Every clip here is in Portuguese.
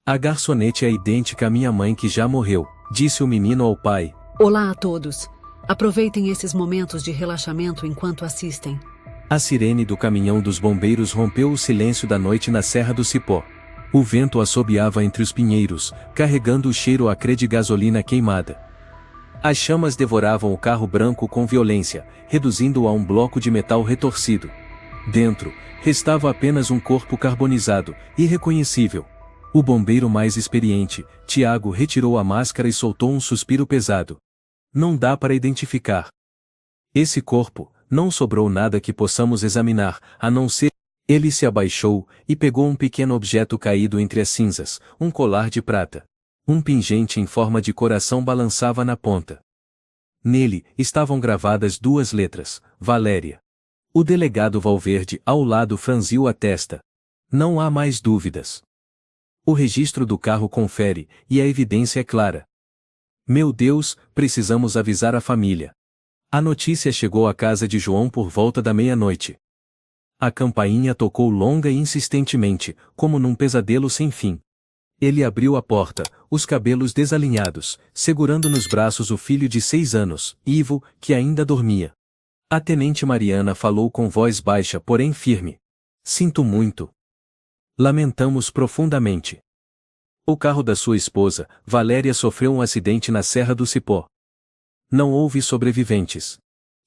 A garçonete é idêntica à minha mãe que já morreu, disse o menino ao pai. Olá a todos. Aproveitem esses momentos de relaxamento enquanto assistem. A sirene do caminhão dos bombeiros rompeu o silêncio da noite na Serra do Cipó. O vento assobiava entre os pinheiros, carregando o cheiro acre de gasolina queimada. As chamas devoravam o carro branco com violência, reduzindo-o a um bloco de metal retorcido. Dentro, restava apenas um corpo carbonizado, irreconhecível. O bombeiro mais experiente, Tiago, retirou a máscara e soltou um suspiro pesado. Não dá para identificar. Esse corpo, não sobrou nada que possamos examinar, a não ser... Ele se abaixou e pegou um pequeno objeto caído entre as cinzas, um colar de prata. Um pingente em forma de coração balançava na ponta. Nele, estavam gravadas duas letras, Valéria. O delegado Valverde, ao lado, franziu a testa. Não há mais dúvidas. O registro do carro confere, e a evidência é clara. Meu Deus, precisamos avisar a família. A notícia chegou à casa de João por volta da meia-noite. A campainha tocou longa e insistentemente, como num pesadelo sem fim. Ele abriu a porta, os cabelos desalinhados, segurando nos braços o filho de 6 anos, Ivo, que ainda dormia. A tenente Mariana falou com voz baixa, porém firme. Sinto muito. Lamentamos profundamente. O carro da sua esposa, Valéria, sofreu um acidente na Serra do Cipó. Não houve sobreviventes.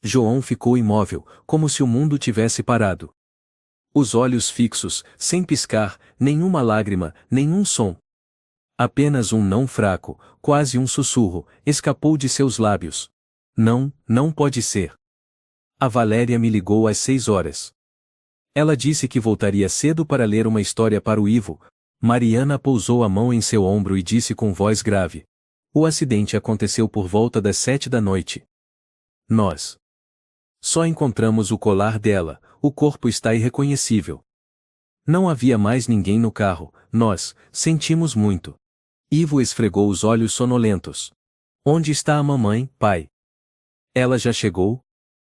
João ficou imóvel, como se o mundo tivesse parado. Os olhos fixos, sem piscar, nenhuma lágrima, nenhum som. Apenas um não fraco, quase um sussurro, escapou de seus lábios. Não, não pode ser. A Valéria me ligou às 6 horas. Ela disse que voltaria cedo para ler uma história para o Ivo. Mariana pousou a mão em seu ombro e disse com voz grave. O acidente aconteceu por volta das 7 da noite. Nós só encontramos o colar dela, o corpo está irreconhecível. Não havia mais ninguém no carro, nós sentimos muito. Ivo esfregou os olhos sonolentos. Onde está a mamãe, pai? Ela já chegou?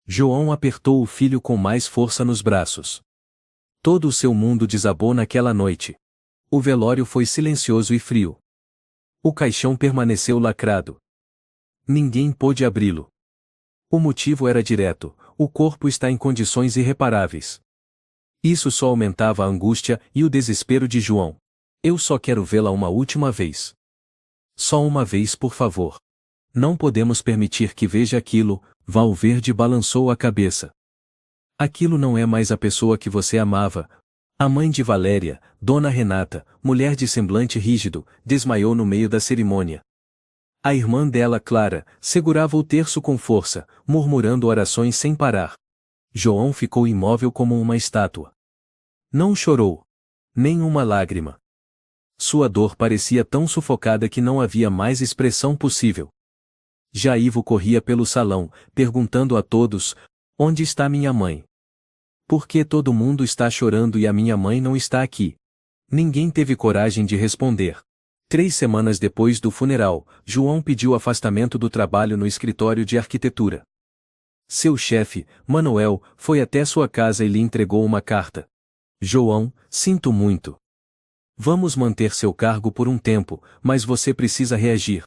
João apertou o filho com mais força nos braços. Todo o seu mundo desabou naquela noite. O velório foi silencioso e frio. O caixão permaneceu lacrado. Ninguém pôde abri-lo. O motivo era direto: o corpo está em condições irreparáveis. Isso só aumentava a angústia e o desespero de João. Eu só quero vê-la uma última vez. Só uma vez, por favor. Não podemos permitir que veja aquilo. Valverde balançou a cabeça. Aquilo não é mais a pessoa que você amava. A mãe de Valéria, Dona Renata, mulher de semblante rígido, desmaiou no meio da cerimônia. A irmã dela, Clara, segurava o terço com força, murmurando orações sem parar. João ficou imóvel como uma estátua. Não chorou. Nem uma lágrima. Sua dor parecia tão sufocada que não havia mais expressão possível. Já Ivo corria pelo salão, perguntando a todos: onde está minha mãe? Por que todo mundo está chorando e a minha mãe não está aqui? Ninguém teve coragem de responder. 3 semanas depois do funeral, João pediu afastamento do trabalho no escritório de arquitetura. Seu chefe, Manuel, foi até sua casa e lhe entregou uma carta. João, sinto muito. Vamos manter seu cargo por um tempo, mas você precisa reagir.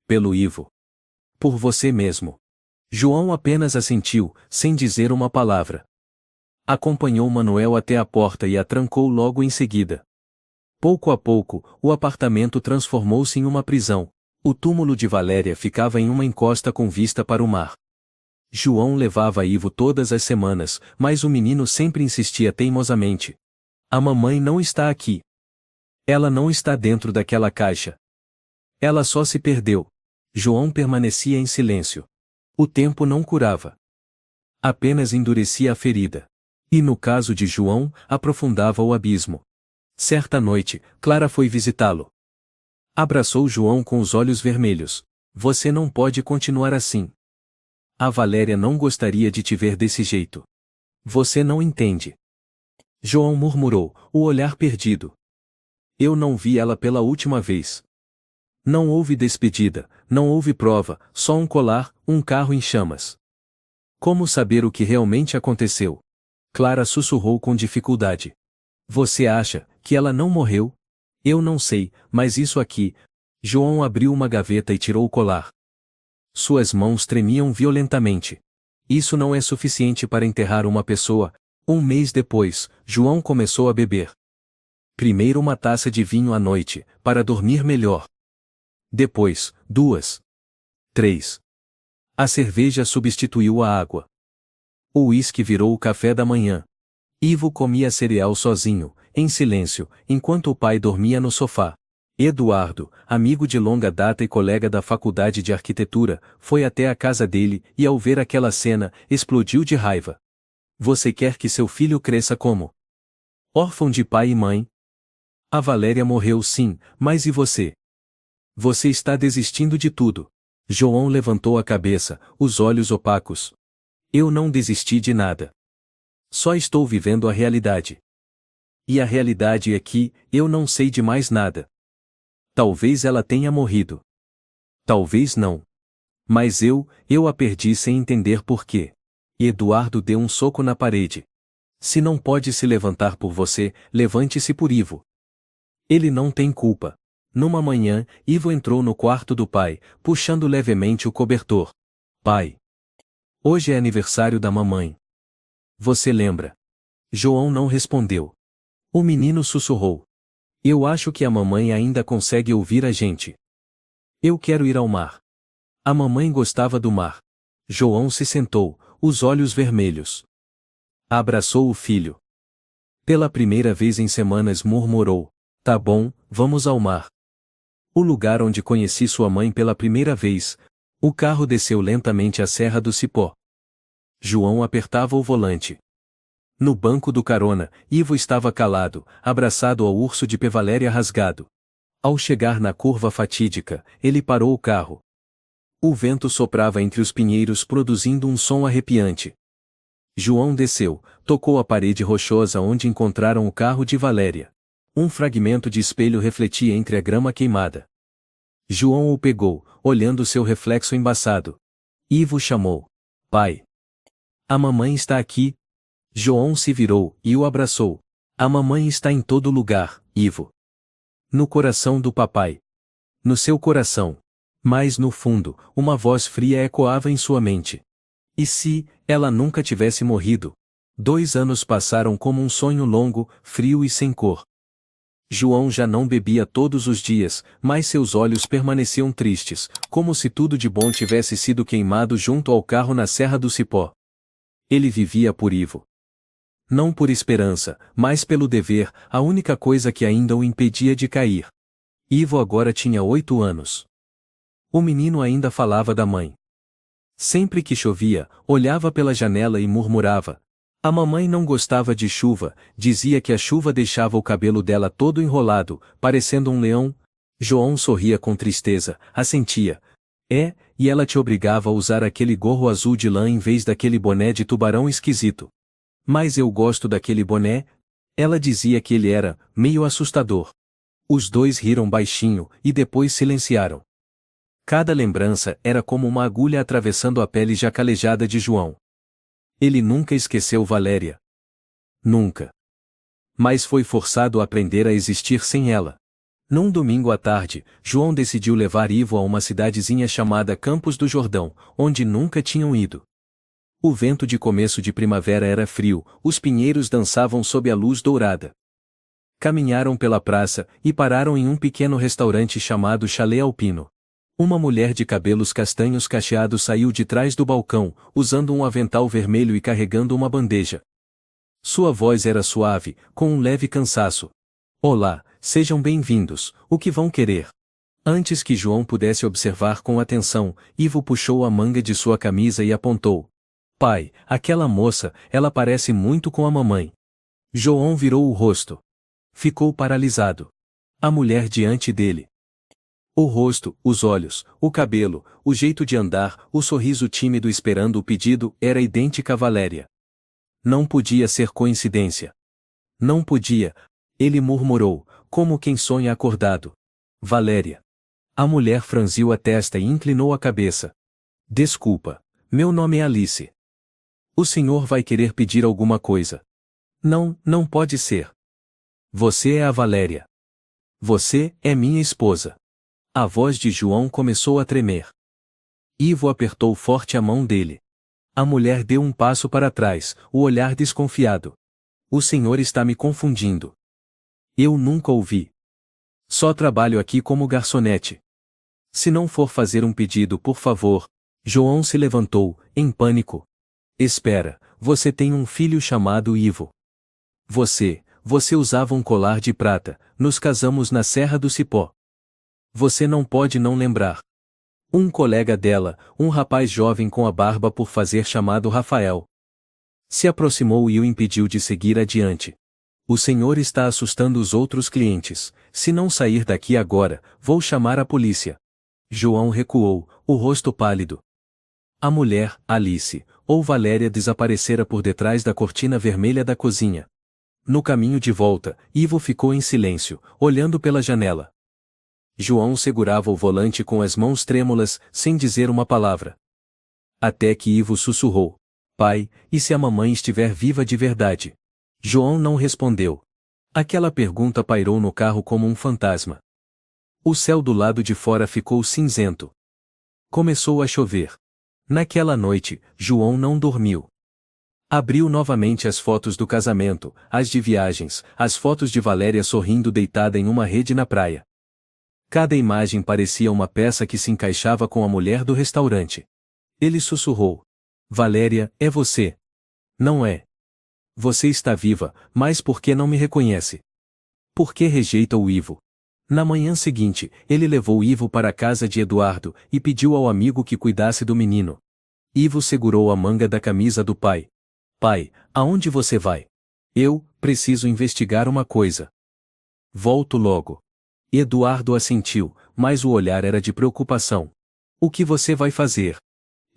Pelo Ivo. Por você mesmo. João apenas assentiu, sem dizer uma palavra. Acompanhou Manuel até a porta e a trancou logo em seguida. Pouco a pouco, o apartamento transformou-se em uma prisão. O túmulo de Valéria ficava em uma encosta com vista para o mar. João levava Ivo todas as semanas, mas o menino sempre insistia teimosamente. A mamãe não está aqui. Ela não está dentro daquela caixa. Ela só se perdeu. João permanecia em silêncio. O tempo não curava. Apenas endurecia a ferida. E no caso de João, aprofundava o abismo. Certa noite, Clara foi visitá-lo. Abraçou João com os olhos vermelhos. Você não pode continuar assim. A Valéria não gostaria de te ver desse jeito. Você não entende. João murmurou, o olhar perdido. Eu não vi ela pela última vez. Não houve despedida, não houve prova, só um colar, um carro em chamas. Como saber o que realmente aconteceu? Clara sussurrou com dificuldade. Você acha que ela não morreu? Eu não sei, mas isso aqui. João abriu uma gaveta e tirou o colar. Suas mãos tremiam violentamente. Isso não é suficiente para enterrar uma pessoa. Um mês depois, João começou a beber. Primeiro uma taça de vinho à noite, para dormir melhor. Depois, 2. 3. A cerveja substituiu a água. O uísque virou o café da manhã. Ivo comia cereal sozinho, em silêncio, enquanto o pai dormia no sofá. Eduardo, amigo de longa data e colega da faculdade de arquitetura, foi até a casa dele e, ao ver aquela cena, explodiu de raiva. Você quer que seu filho cresça como órfão de pai e mãe? A Valéria morreu sim, mas e você? Você está desistindo de tudo. João levantou a cabeça, os olhos opacos. Eu não desisti de nada. Só estou vivendo a realidade. E a realidade é que, eu não sei de mais nada. Talvez ela tenha morrido. Talvez não. Mas eu a perdi sem entender por quê. Eduardo deu um soco na parede. Se não pode se levantar por você, levante-se por Ivo. Ele não tem culpa. Numa manhã, Ivo entrou no quarto do pai, puxando levemente o cobertor. Pai. Hoje é aniversário da mamãe. Você lembra? João não respondeu. O menino sussurrou. Eu acho que a mamãe ainda consegue ouvir a gente. Eu quero ir ao mar. A mamãe gostava do mar. João se sentou, os olhos vermelhos. Abraçou o filho. Pela primeira vez em semanas murmurou. Tá bom, vamos ao mar. O lugar onde conheci sua mãe pela primeira vez. O carro desceu lentamente a Serra do Cipó. João apertava o volante. No banco do carona, Ivo estava calado, abraçado ao urso de Pevaléria rasgado. Ao chegar na curva fatídica, ele parou o carro. O vento soprava entre os pinheiros produzindo um som arrepiante. João desceu, tocou a parede rochosa onde encontraram o carro de Valéria. Um fragmento de espelho refletia entre a grama queimada. João o pegou, olhando seu reflexo embaçado. Ivo chamou. Pai. A mamãe está aqui. João se virou e o abraçou. A mamãe está em todo lugar, Ivo. No coração do papai. No seu coração. Mas no fundo, uma voz fria ecoava em sua mente. E se ela nunca tivesse morrido? 2 anos passaram como um sonho longo, frio e sem cor. João já não bebia todos os dias, mas seus olhos permaneciam tristes, como se tudo de bom tivesse sido queimado junto ao carro na Serra do Cipó. Ele vivia por Ivo. Não por esperança, mas pelo dever, a única coisa que ainda o impedia de cair. Ivo agora tinha 8 anos. O menino ainda falava da mãe. Sempre que chovia, olhava pela janela e murmurava. A mamãe não gostava de chuva, dizia que a chuva deixava o cabelo dela todo enrolado, parecendo um leão. João sorria com tristeza, assentia. E ela te obrigava a usar aquele gorro azul de lã em vez daquele boné de tubarão esquisito. Mas eu gosto daquele boné. Ela dizia que ele era meio assustador. Os dois riram baixinho e depois silenciaram. Cada lembrança era como uma agulha atravessando a pele já calejada de João. Ele nunca esqueceu Valéria. Nunca. Mas foi forçado a aprender a existir sem ela. Num domingo à tarde, João decidiu levar Ivo a uma cidadezinha chamada Campos do Jordão, onde nunca tinham ido. O vento de começo de primavera era frio, os pinheiros dançavam sob a luz dourada. Caminharam pela praça e pararam em um pequeno restaurante chamado Chalé Alpino. Uma mulher de cabelos castanhos cacheados saiu de trás do balcão, usando um avental vermelho e carregando uma bandeja. Sua voz era suave, com um leve cansaço. Olá, sejam bem-vindos, o que vão querer? Antes que João pudesse observar com atenção, Ivo puxou a manga de sua camisa e apontou. Pai, aquela moça, ela parece muito com a mamãe. João virou o rosto. Ficou paralisado. A mulher diante dele. O rosto, os olhos, o cabelo, o jeito de andar, o sorriso tímido esperando o pedido, era idêntica a Valéria. Não podia ser coincidência. Não podia. Ele murmurou, como quem sonha acordado. Valéria. A mulher franziu a testa e inclinou a cabeça. Desculpa, meu nome é Alice. O senhor vai querer pedir alguma coisa? Não, não pode ser. Você é a Valéria. Você é minha esposa. A voz de João começou a tremer. Ivo apertou forte a mão dele. A mulher deu um passo para trás, o olhar desconfiado. O senhor está me confundindo. Eu nunca ouvi. Só trabalho aqui como garçonete. Se não for fazer um pedido, por favor. João se levantou, em pânico. Espera, você tem um filho chamado Ivo. Você usava um colar de prata, nos casamos na Serra do Cipó. Você não pode não lembrar. Um colega dela, um rapaz jovem com a barba por fazer chamado Rafael, se aproximou e o impediu de seguir adiante. O senhor está assustando os outros clientes. Se não sair daqui agora, vou chamar a polícia. João recuou, o rosto pálido. A mulher, Alice, ou Valéria, desaparecera por detrás da cortina vermelha da cozinha. No caminho de volta, Ivo ficou em silêncio, olhando pela janela. João segurava o volante com as mãos trêmulas, sem dizer uma palavra. Até que Ivo sussurrou: Pai, e se a mamãe estiver viva de verdade? João não respondeu. Aquela pergunta pairou no carro como um fantasma. O céu do lado de fora ficou cinzento. Começou a chover. Naquela noite, João não dormiu. Abriu novamente as fotos do casamento, as de viagens, as fotos de Valéria sorrindo deitada em uma rede na praia. Cada imagem parecia uma peça que se encaixava com a mulher do restaurante. Ele sussurrou: Valéria, é você. Não é. Você está viva, mas por que não me reconhece? Por que rejeita o Ivo? Na manhã seguinte, ele levou Ivo para a casa de Eduardo e pediu ao amigo que cuidasse do menino. Ivo segurou a manga da camisa do pai. Pai, aonde você vai? Eu preciso investigar uma coisa. Volto logo. Eduardo assentiu, mas o olhar era de preocupação. O que você vai fazer?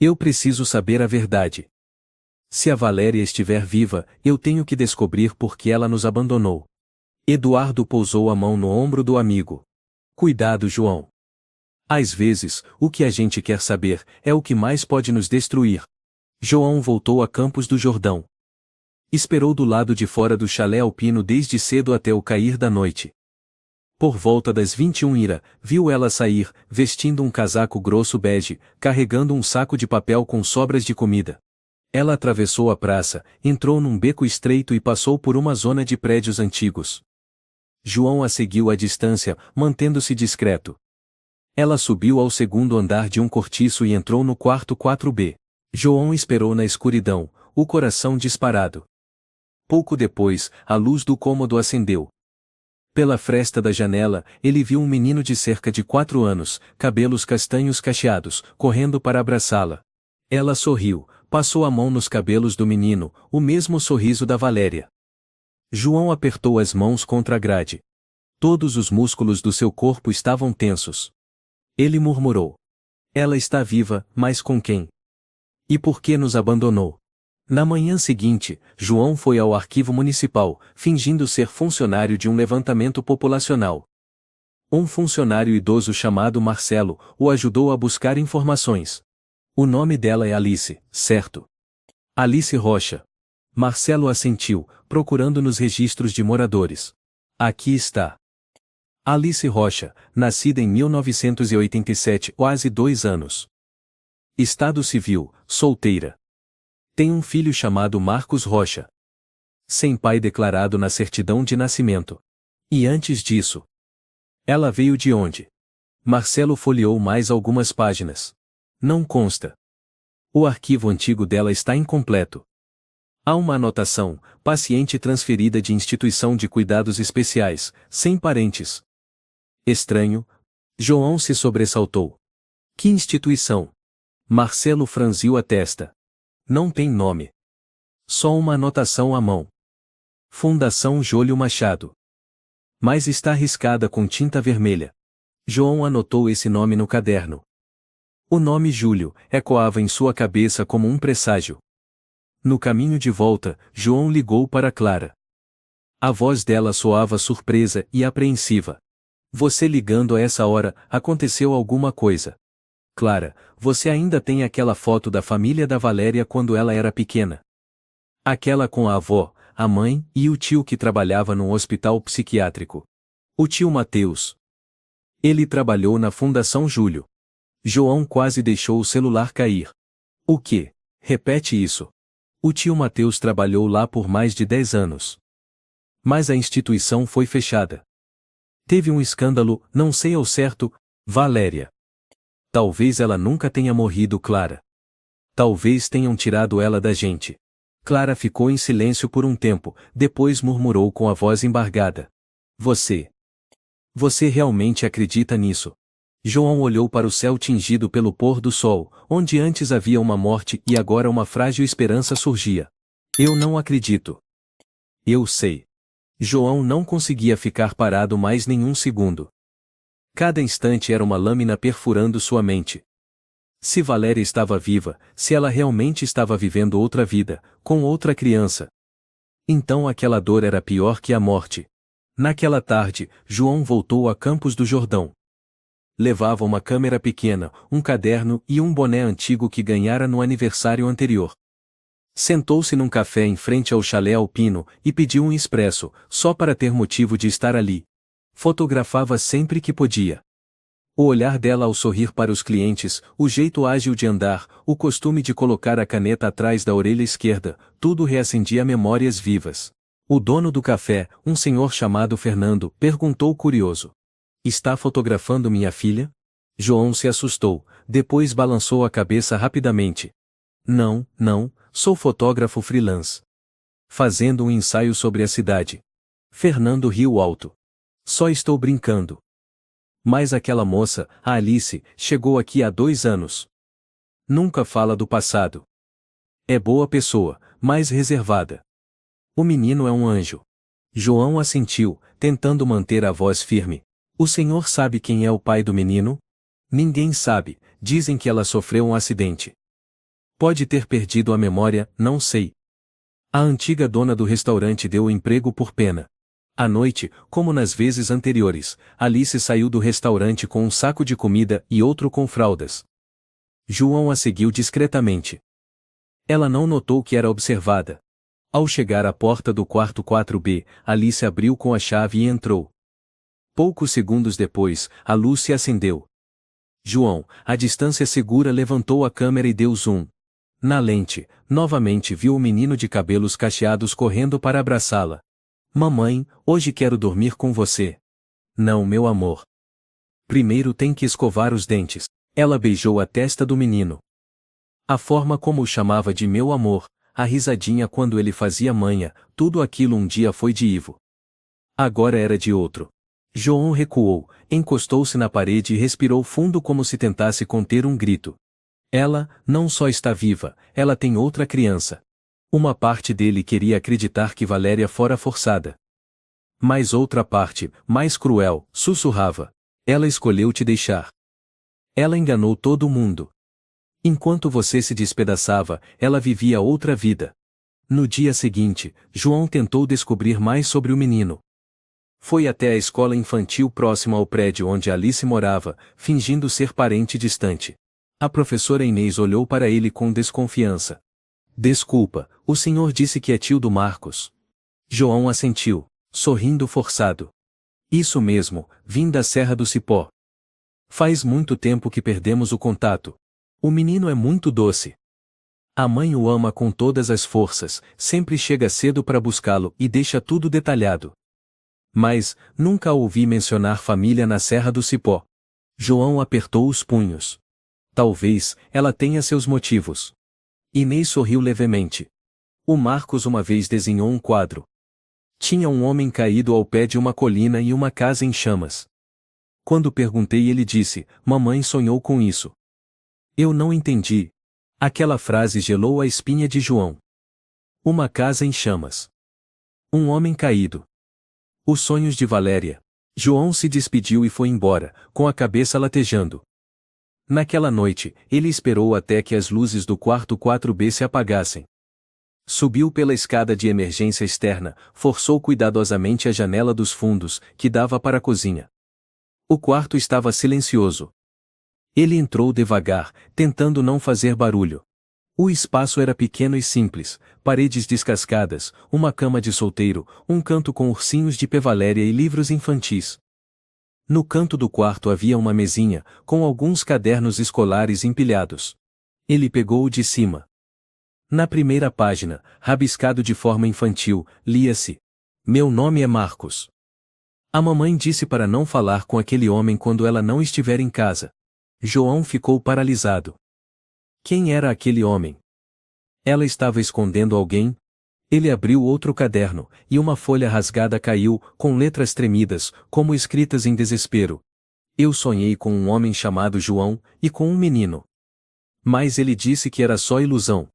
Eu preciso saber a verdade. Se a Valéria estiver viva, eu tenho que descobrir por que ela nos abandonou. Eduardo pousou a mão no ombro do amigo. Cuidado, João. Às vezes, o que a gente quer saber é o que mais pode nos destruir. João voltou a Campos do Jordão. Esperou do lado de fora do chalé alpino desde cedo até o cair da noite. Por volta das 21h, viu ela sair, vestindo um casaco grosso bege, carregando um saco de papel com sobras de comida. Ela atravessou a praça, entrou num beco estreito e passou por uma zona de prédios antigos. João a seguiu à distância, mantendo-se discreto. Ela subiu ao segundo andar de um cortiço e entrou no quarto 4B. João esperou na escuridão, o coração disparado. Pouco depois, a luz do cômodo acendeu. Pela fresta da janela, ele viu um menino de cerca de 4 anos, cabelos castanhos cacheados, correndo para abraçá-la. Ela sorriu, passou a mão nos cabelos do menino, o mesmo sorriso da Valéria. João apertou as mãos contra a grade. Todos os músculos do seu corpo estavam tensos. Ele murmurou: Ela está viva, mas com quem? E por que nos abandonou? Na manhã seguinte, João foi ao arquivo municipal, fingindo ser funcionário de um levantamento populacional. Um funcionário idoso chamado Marcelo o ajudou a buscar informações. O nome dela é Alice, certo? Alice Rocha. Marcelo assentiu, procurando nos registros de moradores. Aqui está. Alice Rocha, nascida em 1987, quase 2 anos. Estado civil, solteira. Tem um filho chamado Marcos Rocha. Sem pai declarado na certidão de nascimento. E antes disso? Ela veio de onde? Marcelo folheou mais algumas páginas. Não consta. O arquivo antigo dela está incompleto. Há uma anotação: paciente transferida de instituição de cuidados especiais, sem parentes. Estranho. João se sobressaltou. Que instituição? Marcelo franziu a testa. Não tem nome. Só uma anotação à mão. Fundação Júlio Machado. Mas está riscada com tinta vermelha. João anotou esse nome no caderno. O nome Júlio ecoava em sua cabeça como um presságio. No caminho de volta, João ligou para Clara. A voz dela soava surpresa e apreensiva. Você ligando a essa hora, aconteceu alguma coisa? Clara, você ainda tem aquela foto da família da Valéria quando ela era pequena? Aquela com a avó, a mãe e o tio que trabalhava num hospital psiquiátrico. O tio Mateus. Ele trabalhou na Fundação Júlio. João quase deixou o celular cair. O quê? Repete isso. O tio Mateus trabalhou lá por mais de 10 anos. Mas a instituição foi fechada. Teve um escândalo, não sei ao certo, Valéria. Talvez ela nunca tenha morrido, Clara. Talvez tenham tirado ela da gente. Clara ficou em silêncio por um tempo, depois murmurou com a voz embargada. Você realmente acredita nisso? João olhou para o céu tingido pelo pôr do sol, onde antes havia uma morte e agora uma frágil esperança surgia. Eu não acredito. Eu sei. João não conseguia ficar parado mais nenhum segundo. Cada instante era uma lâmina perfurando sua mente. Se Valéria estava viva, se ela realmente estava vivendo outra vida, com outra criança. Então aquela dor era pior que a morte. Naquela tarde, João voltou a Campos do Jordão. Levava uma câmera pequena, um caderno e um boné antigo que ganhara no aniversário anterior. Sentou-se num café em frente ao chalé alpino e pediu um expresso, só para ter motivo de estar ali. Fotografava sempre que podia. O olhar dela ao sorrir para os clientes, o jeito ágil de andar, o costume de colocar a caneta atrás da orelha esquerda, tudo reacendia memórias vivas. O dono do café, um senhor chamado Fernando, perguntou curioso. Está fotografando minha filha? João se assustou, depois balançou a cabeça rapidamente. Não, sou fotógrafo freelance. Fazendo um ensaio sobre a cidade. Fernando riu alto. Só estou brincando. Mas aquela moça, a Alice, chegou aqui há 2 anos. Nunca fala do passado. É boa pessoa, mas reservada. O menino é um anjo. João assentiu, tentando manter a voz firme. O senhor sabe quem é o pai do menino? Ninguém sabe, dizem que ela sofreu um acidente. Pode ter perdido a memória, não sei. A antiga dona do restaurante deu o emprego por pena. À noite, como nas vezes anteriores, Alice saiu do restaurante com um saco de comida e outro com fraldas. João a seguiu discretamente. Ela não notou que era observada. Ao chegar à porta do quarto 4B, Alice abriu com a chave e entrou. Poucos segundos depois, a luz se acendeu. João, à distância segura, levantou a câmera e deu zoom. Na lente, novamente viu o menino de cabelos cacheados correndo para abraçá-la. Mamãe, hoje quero dormir com você. Não, meu amor. Primeiro tem que escovar os dentes. Ela beijou a testa do menino. A forma como o chamava de meu amor, a risadinha quando ele fazia manha, tudo aquilo um dia foi de Ivo. Agora era de outro. João recuou, encostou-se na parede e respirou fundo como se tentasse conter um grito. Ela, não só está viva, ela tem outra criança. Uma parte dele queria acreditar que Valéria fora forçada. Mas outra parte, mais cruel, sussurrava. Ela escolheu te deixar. Ela enganou todo mundo. Enquanto você se despedaçava, ela vivia outra vida. No dia seguinte, João tentou descobrir mais sobre o menino. Foi até a escola infantil próxima ao prédio onde Alice morava, fingindo ser parente distante. A professora Inês olhou para ele com desconfiança. Desculpa, o senhor disse que é tio do Marcos. João assentiu, sorrindo forçado. Isso mesmo, vim da Serra do Cipó. Faz muito tempo que perdemos o contato. O menino é muito doce. A mãe o ama com todas as forças, sempre chega cedo para buscá-lo e deixa tudo detalhado. Mas, nunca ouvi mencionar família na Serra do Cipó. João apertou os punhos. Talvez, ela tenha seus motivos. Inês sorriu levemente. O Marcos uma vez desenhou um quadro. Tinha um homem caído ao pé de uma colina e uma casa em chamas. Quando perguntei, ele disse, mamãe sonhou com isso. Eu não entendi. Aquela frase gelou a espinha de João. Uma casa em chamas. Um homem caído. Os sonhos de Valéria. João se despediu e foi embora, com a cabeça latejando. Naquela noite, ele esperou até que as luzes do quarto 4B se apagassem. Subiu pela escada de emergência externa, forçou cuidadosamente a janela dos fundos, que dava para a cozinha. O quarto estava silencioso. Ele entrou devagar, tentando não fazer barulho. O espaço era pequeno e simples, paredes descascadas, uma cama de solteiro, um canto com ursinhos de pé Valéria e livros infantis. No canto do quarto havia uma mesinha, com alguns cadernos escolares empilhados. Ele pegou o de cima. Na primeira página, rabiscado de forma infantil, lia-se: "Meu nome é Marcos." A mamãe disse para não falar com aquele homem quando ela não estiver em casa. João ficou paralisado. Quem era aquele homem? Ela estava escondendo alguém? Ele abriu outro caderno, e uma folha rasgada caiu, com letras tremidas, como escritas em desespero. "Eu sonhei com um homem chamado João, e com um menino. Mas ele disse que era só ilusão.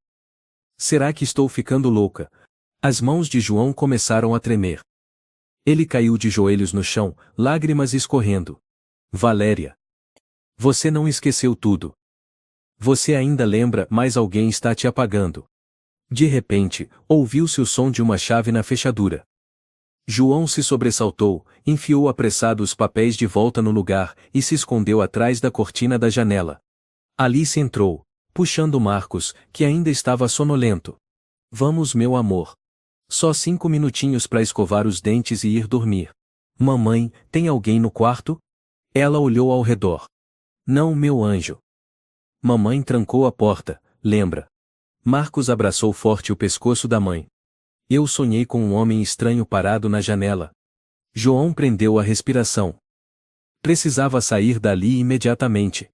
Será que estou ficando louca?" As mãos de João começaram a tremer. Ele caiu de joelhos no chão, lágrimas escorrendo. "Valéria! Você não esqueceu tudo. Você ainda lembra, mas alguém está te apagando." De repente, ouviu-se o som de uma chave na fechadura. João se sobressaltou, enfiou apressado os papéis de volta no lugar, e se escondeu atrás da cortina da janela. Alice entrou, puxando Marcos, que ainda estava sonolento. "Vamos, meu amor. Só 5 minutinhos para escovar os dentes e ir dormir." "Mamãe, tem alguém no quarto?" Ela olhou ao redor. "Não, meu anjo." Mamãe trancou a porta, lembra? Marcos abraçou forte o pescoço da mãe. "Eu sonhei com um homem estranho parado na janela." João prendeu a respiração. Precisava sair dali imediatamente.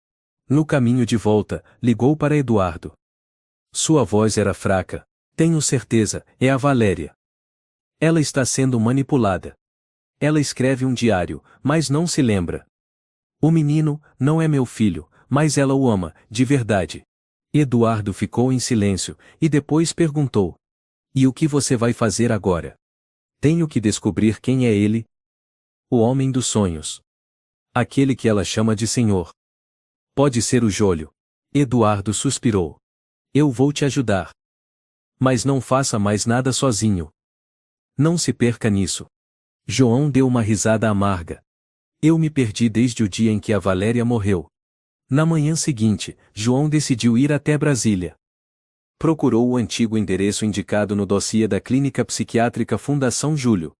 No caminho de volta, ligou para Eduardo. Sua voz era fraca. "Tenho certeza, é a Valéria. Ela está sendo manipulada. Ela escreve um diário, mas não se lembra. O menino não é meu filho, mas ela o ama, de verdade." Eduardo ficou em silêncio, e depois perguntou: "E o que você vai fazer agora?" "Tenho que descobrir quem é ele." "O homem dos sonhos. Aquele que ela chama de senhor. Pode ser o Jolho." Eduardo suspirou. "Eu vou te ajudar. Mas não faça mais nada sozinho. Não se perca nisso." João deu uma risada amarga. "Eu me perdi desde o dia em que a Valéria morreu." Na manhã seguinte, João decidiu ir até Brasília. Procurou o antigo endereço indicado no dossiê da Clínica Psiquiátrica Fundação Júlio.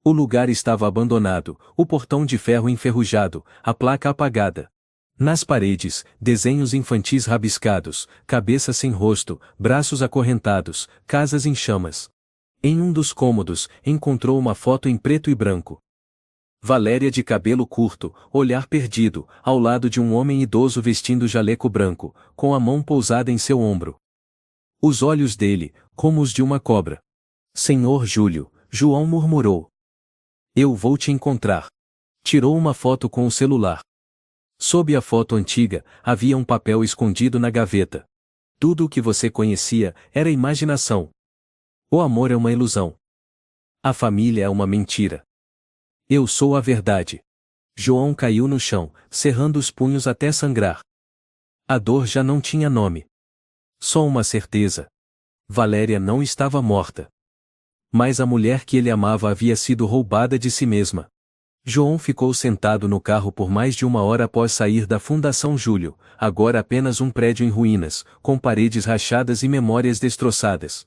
O lugar estava abandonado, o portão de ferro enferrujado, a placa apagada. Nas paredes, desenhos infantis rabiscados, cabeça sem rosto, braços acorrentados, casas em chamas. Em um dos cômodos, encontrou uma foto em preto e branco. Valéria de cabelo curto, olhar perdido, ao lado de um homem idoso vestindo jaleco branco, com a mão pousada em seu ombro. Os olhos dele, como os de uma cobra. "Senhor Júlio", João murmurou. "Eu vou te encontrar." Tirou uma foto com o celular. Sob a foto antiga, havia um papel escondido na gaveta. Tudo o que você conhecia era imaginação. O amor é uma ilusão. A família é uma mentira. Eu sou a verdade. João caiu no chão, cerrando os punhos até sangrar. A dor já não tinha nome. Só uma certeza. Valéria não estava morta. Mas a mulher que ele amava havia sido roubada de si mesma. João ficou sentado no carro por mais de 1 hora após sair da Fundação Júlio, agora apenas um prédio em ruínas, com paredes rachadas e memórias destroçadas.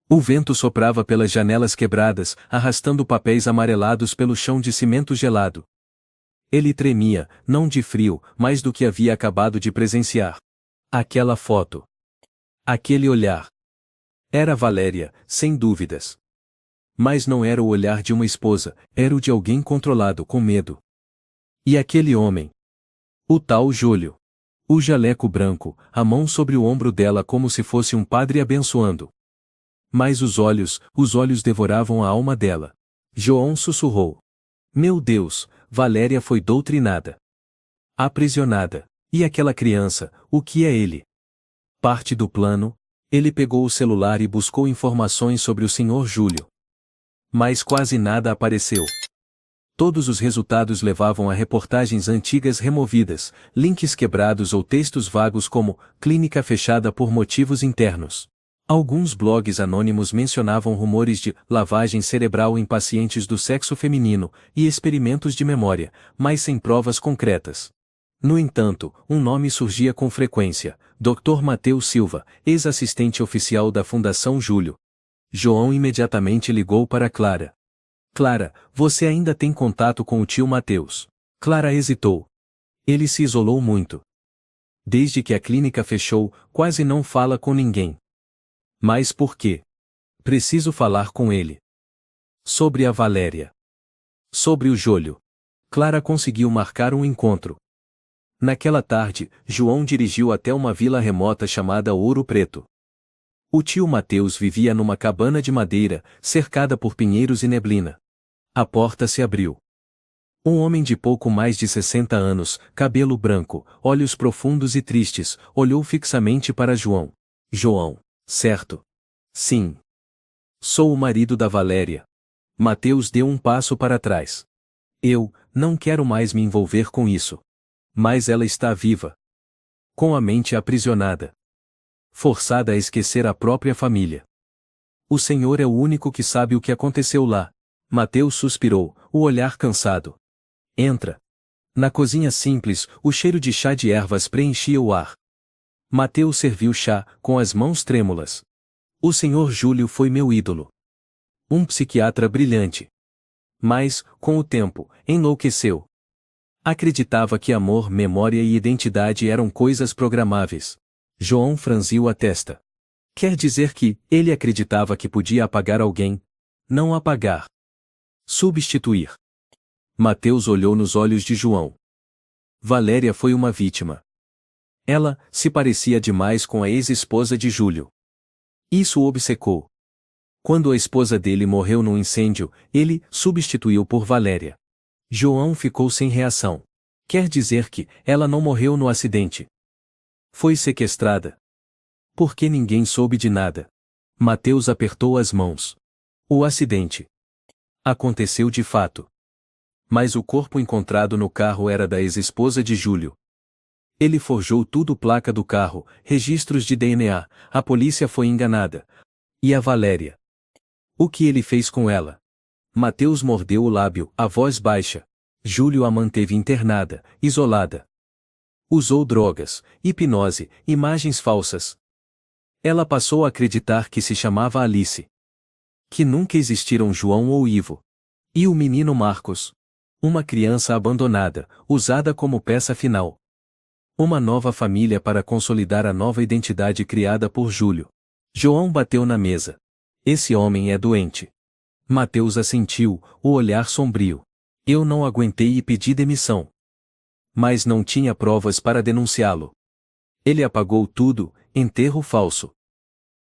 O vento soprava pelas janelas quebradas, arrastando papéis amarelados pelo chão de cimento gelado. Ele tremia, não de frio, mas do que havia acabado de presenciar. Aquela foto. Aquele olhar. Era Valéria, sem dúvidas. Mas não era o olhar de uma esposa, era o de alguém controlado com medo. E aquele homem? O tal Júlio. O jaleco branco, a mão sobre o ombro dela como se fosse um padre abençoando. Mas os olhos devoravam a alma dela. João sussurrou. Meu Deus, Valéria foi doutrinada. Aprisionada. E aquela criança, o que é ele? Parte do plano? Ele pegou o celular e buscou informações sobre o Sr. Júlio. Mas quase nada apareceu. Todos os resultados levavam a reportagens antigas removidas, links quebrados ou textos vagos como "clínica fechada por motivos internos". Alguns blogs anônimos mencionavam rumores de lavagem cerebral em pacientes do sexo feminino e experimentos de memória, mas sem provas concretas. No entanto, um nome surgia com frequência: Dr. Mateus Silva, ex-assistente oficial da Fundação Júlio. João imediatamente ligou para Clara. Clara, você ainda tem contato com o tio Mateus? Clara hesitou. Ele se isolou muito. Desde que a clínica fechou, quase não fala com ninguém. Mas por quê? Preciso falar com ele. Sobre a Valéria. Sobre o Júlio. Clara conseguiu marcar um encontro. Naquela tarde, João dirigiu até uma vila remota chamada Ouro Preto. O tio Mateus vivia numa cabana de madeira, cercada por pinheiros e neblina. A porta se abriu. Um homem de pouco mais de 60 anos, cabelo branco, olhos profundos e tristes, olhou fixamente para João. João, certo? Sim. Sou o marido da Valéria. Mateus deu um passo para trás. Eu não quero mais me envolver com isso. Mas ela está viva. Com a mente aprisionada. Forçada a esquecer a própria família. O Senhor é o único que sabe o que aconteceu lá. Mateus suspirou, o olhar cansado. Entra. Na cozinha simples, o cheiro de chá de ervas preenchia o ar. Mateus serviu chá, com as mãos trêmulas. O Sr. Júlio foi meu ídolo. Um psiquiatra brilhante. Mas, com o tempo, enlouqueceu. Acreditava que amor, memória e identidade eram coisas programáveis. João franziu a testa. Quer dizer que, ele acreditava que podia apagar alguém? Não apagar. Substituir. Mateus olhou nos olhos de João. Valéria foi uma vítima. Ela se parecia demais com a ex-esposa de Júlio. Isso o obcecou. Quando a esposa dele morreu num incêndio, ele substituiu por Valéria. João ficou sem reação. Quer dizer que ela não morreu no acidente. Foi sequestrada. Por que ninguém soube de nada? Mateus apertou as mãos. O acidente aconteceu de fato. Mas o corpo encontrado no carro era da ex-esposa de Júlio. Ele forjou tudo: placa do carro, registros de DNA, a polícia foi enganada. E a Valéria? O que ele fez com ela? Mateus mordeu o lábio, a voz baixa. Júlio a manteve internada, isolada. Usou drogas, hipnose, imagens falsas. Ela passou a acreditar que se chamava Alice. Que nunca existiram João ou Ivo. E o menino Marcos? Uma criança abandonada, usada como peça final. Uma nova família para consolidar a nova identidade criada por Júlio. João bateu na mesa. Esse homem é doente. Mateus assentiu, o olhar sombrio. Eu não aguentei e pedi demissão. Mas não tinha provas para denunciá-lo. Ele apagou tudo, enterro falso.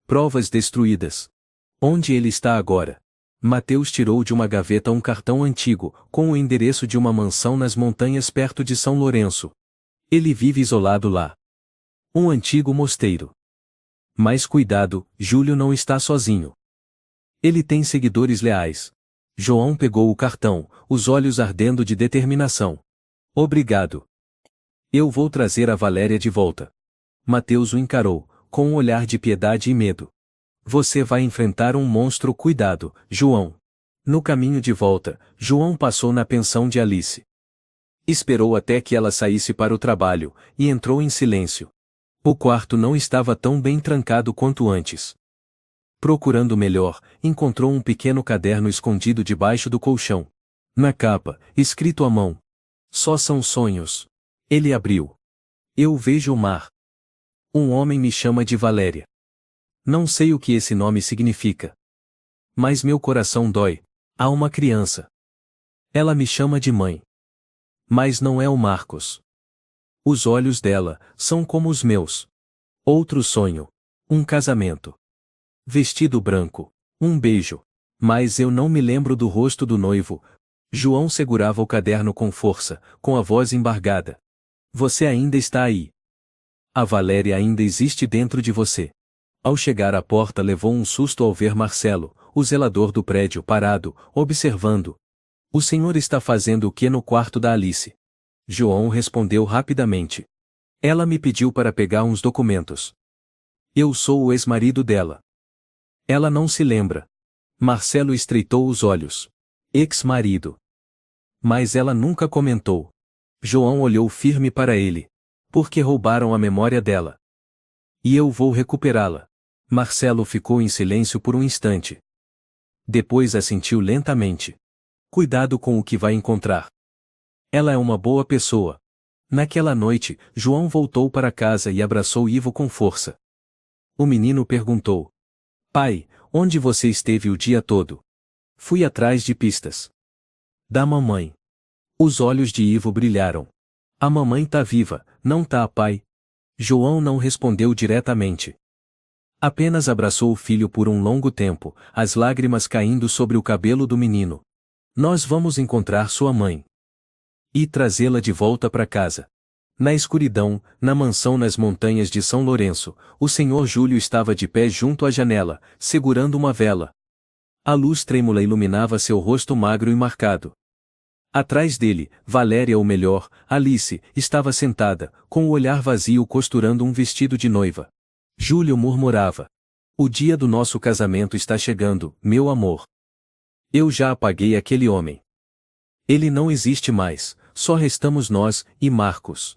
Provas destruídas. Onde ele está agora? Mateus tirou de uma gaveta um cartão antigo, com o endereço de uma mansão nas montanhas perto de São Lourenço. Ele vive isolado lá. Um antigo mosteiro. Mas cuidado, Júlio não está sozinho. Ele tem seguidores leais. João pegou o cartão, os olhos ardendo de determinação. Obrigado. Eu vou trazer a Valéria de volta. Mateus o encarou, com um olhar de piedade e medo. Você vai enfrentar um monstro. Cuidado, João. No caminho de volta, João passou na pensão de Alice. Esperou até que ela saísse para o trabalho, e entrou em silêncio. O quarto não estava tão bem trancado quanto antes. Procurando melhor, encontrou um pequeno caderno escondido debaixo do colchão. Na capa, escrito à mão. Só são sonhos. Ele abriu. Eu vejo o mar. Um homem me chama de Valéria. Não sei o que esse nome significa. Mas meu coração dói. Há uma criança. Ela me chama de mãe. Mas não é o Marcos. Os olhos dela são como os meus. Outro sonho. Um casamento. Vestido branco. Um beijo. Mas eu não me lembro do rosto do noivo. João segurava o caderno com força, com a voz embargada. Você ainda está aí. A Valéria ainda existe dentro de você. Ao chegar à porta levou um susto ao ver Marcelo, o zelador do prédio, parado, observando. O senhor está fazendo o que no quarto da Alice? João respondeu rapidamente. Ela me pediu para pegar uns documentos. Eu sou o ex-marido dela. Ela não se lembra. Marcelo estreitou os olhos. Ex-marido. Mas ela nunca comentou. João olhou firme para ele. Porque roubaram a memória dela. E eu vou recuperá-la. Marcelo ficou em silêncio por um instante. Depois assentiu lentamente. Cuidado com o que vai encontrar. Ela é uma boa pessoa. Naquela noite, João voltou para casa e abraçou Ivo com força. O menino perguntou: Pai, onde você esteve o dia todo? Fui atrás de pistas. Da mamãe. Os olhos de Ivo brilharam. A mamãe tá viva, não tá, pai? João não respondeu diretamente. Apenas abraçou o filho por um longo tempo, as lágrimas caindo sobre o cabelo do menino. Nós vamos encontrar sua mãe. E trazê-la de volta para casa. Na escuridão, na mansão nas montanhas de São Lourenço, o senhor Júlio estava de pé junto à janela, segurando uma vela. A luz trêmula iluminava seu rosto magro e marcado. Atrás dele, Valéria, ou melhor, Alice, estava sentada, com o olhar vazio costurando um vestido de noiva. Júlio murmurava: O dia do nosso casamento está chegando, meu amor. Eu já apaguei aquele homem. Ele não existe mais, só restamos nós e Marcos.